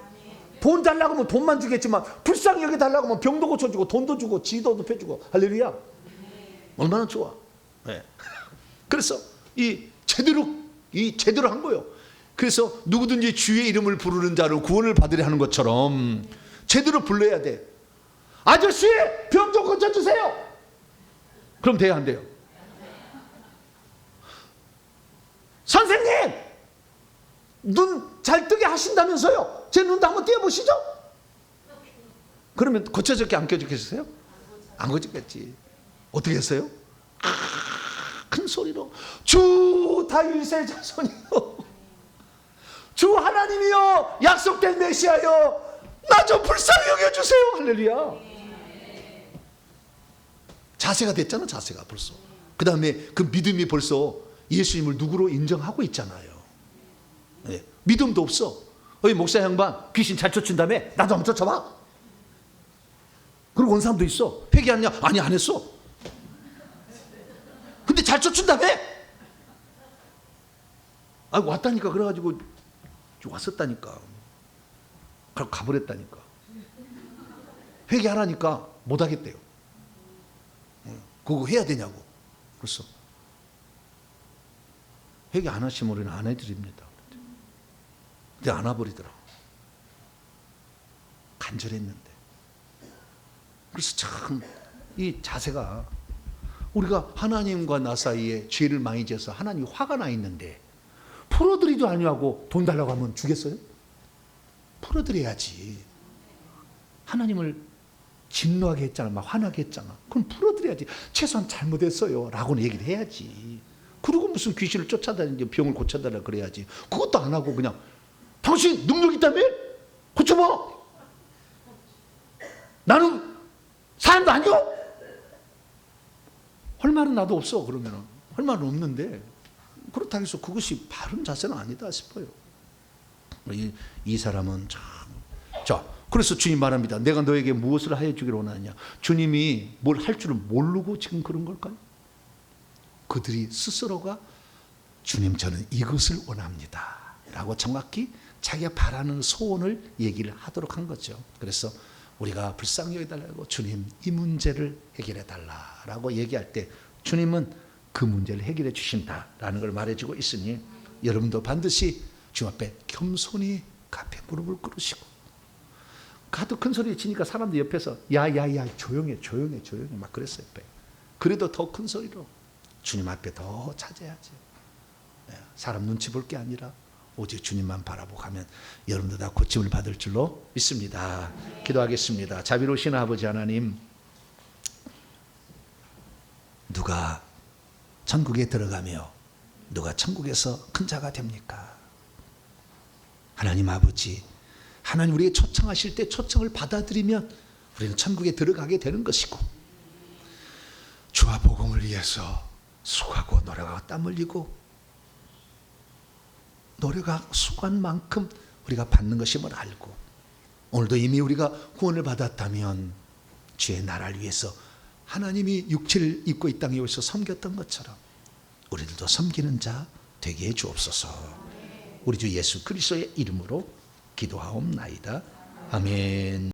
돈 달라고 하면 돈만 주겠지만 불쌍히 여기달라고 하면 병도 고쳐주고 돈도 주고 지도도 펴주고. 할렐루야. 얼마나 좋아. 그래서 제대로 한 거예요. 그래서 누구든지 주의 이름을 부르는 자를 구원을 받으려 하는 것처럼 제대로 불러야 돼. 아저씨 병 좀 고쳐주세요. 그럼 돼야 안 돼요? 선생님 눈 잘 뜨게 하신다면서요. 제 눈도 한번 띄워보시죠. 그러면 고쳐졌게 안 고쳐졌겠어요? 안 고쳤겠지. 어떻게 했어요? 큰 소리로 주 다윗의 자손이요, 주 하나님이요, 약속된 메시아요, 나 좀 불쌍히 여겨주세요. 할렐루야. 자세가 됐잖아. 자세가 벌써. 그 다음에 그 믿음이 벌써 예수님을 누구로 인정하고 있잖아요. 믿음도 없어. 목사 양반 귀신 잘 쫓은다며? 나도 한번 쫓아봐. 그리고 온 사람도 있어. 회개하냐? 아니 안 했어. 근데 잘 쫓은다며? 왔다니까. 그래가지고 왔었다니까. 그럼 가버렸다니까. 회개하라니까 못하겠대요. 그거 해야 되냐고. 그래서 회개 안 하시면 우리는 안 해드립니다. 근데 안 와버리더라. 간절했는데. 그래서 참 이 자세가, 우리가 하나님과 나 사이에 죄를 많이 지어서 하나님이 화가 나 있는데 풀어드리도 아니하고 돈 달라고 하면 주겠어요? 풀어드려야지. 하나님을 진노하게 했잖아, 막 화나게 했잖아. 그럼 풀어드려야지. 최소한 잘못했어요 라고는 얘기를 해야지. 그리고 무슨 귀신을 쫓아다니는지 병을 고쳐달라 그래야지. 그것도 안 하고 그냥 당신 능력 있다며? 고쳐봐. 나는 사람도 아니요? 할 말은 나도 없어. 그러면은 할 말은 없는데, 그렇다고 해서 그것이 바른 자세는 아니다 싶어요. 이 사람은 참. 자, 그래서 주님 말합니다. 내가 너에게 무엇을 하여 주기를 원하느냐. 주님이 뭘 할 줄을 모르고 지금 그런 걸까요? 그들이 스스로가 주님 저는 이것을 원합니다 라고 정확히 자기가 바라는 소원을 얘기를 하도록 한 거죠. 그래서 우리가 불쌍히 여겨달라고 주님 이 문제를 해결해 달라라고 얘기할 때 주님은 그 문제를 해결해 주신다라는 걸 말해주고 있으니 여러분도 반드시 주님 앞에 겸손히 앞에 무릎을 꿇으시고, 가도 큰 소리 치니까 사람들 옆에서 야야야 조용해 막 그랬어요. 그래도 더 큰 소리로 주님 앞에 더 찾아야지. 사람 눈치 볼 게 아니라 오직 주님만 바라보고 가면 여러분들 다 고침을 받을 줄로 믿습니다. 기도하겠습니다. 자비로우신 아버지 하나님, 누가 천국에 들어가며 누가 천국에서 큰 자가 됩니까? 하나님 아버지, 하나님 우리에게 초청하실 때 초청을 받아들이면 우리는 천국에 들어가게 되는 것이고, 주와 복음을 위해서 수고하고 노력하고 땀 흘리고 노력하고 수고한 만큼 우리가 받는 것임을 알고, 오늘도 이미 우리가 구원을 받았다면 주의 나라를 위해서 하나님이 육체를 입고 이 땅에 오셔서 섬겼던 것처럼 우리들도 섬기는 자 되게 해 주옵소서. 우리 주 예수 그리스도의 이름으로 기도하옵나이다. 아멘.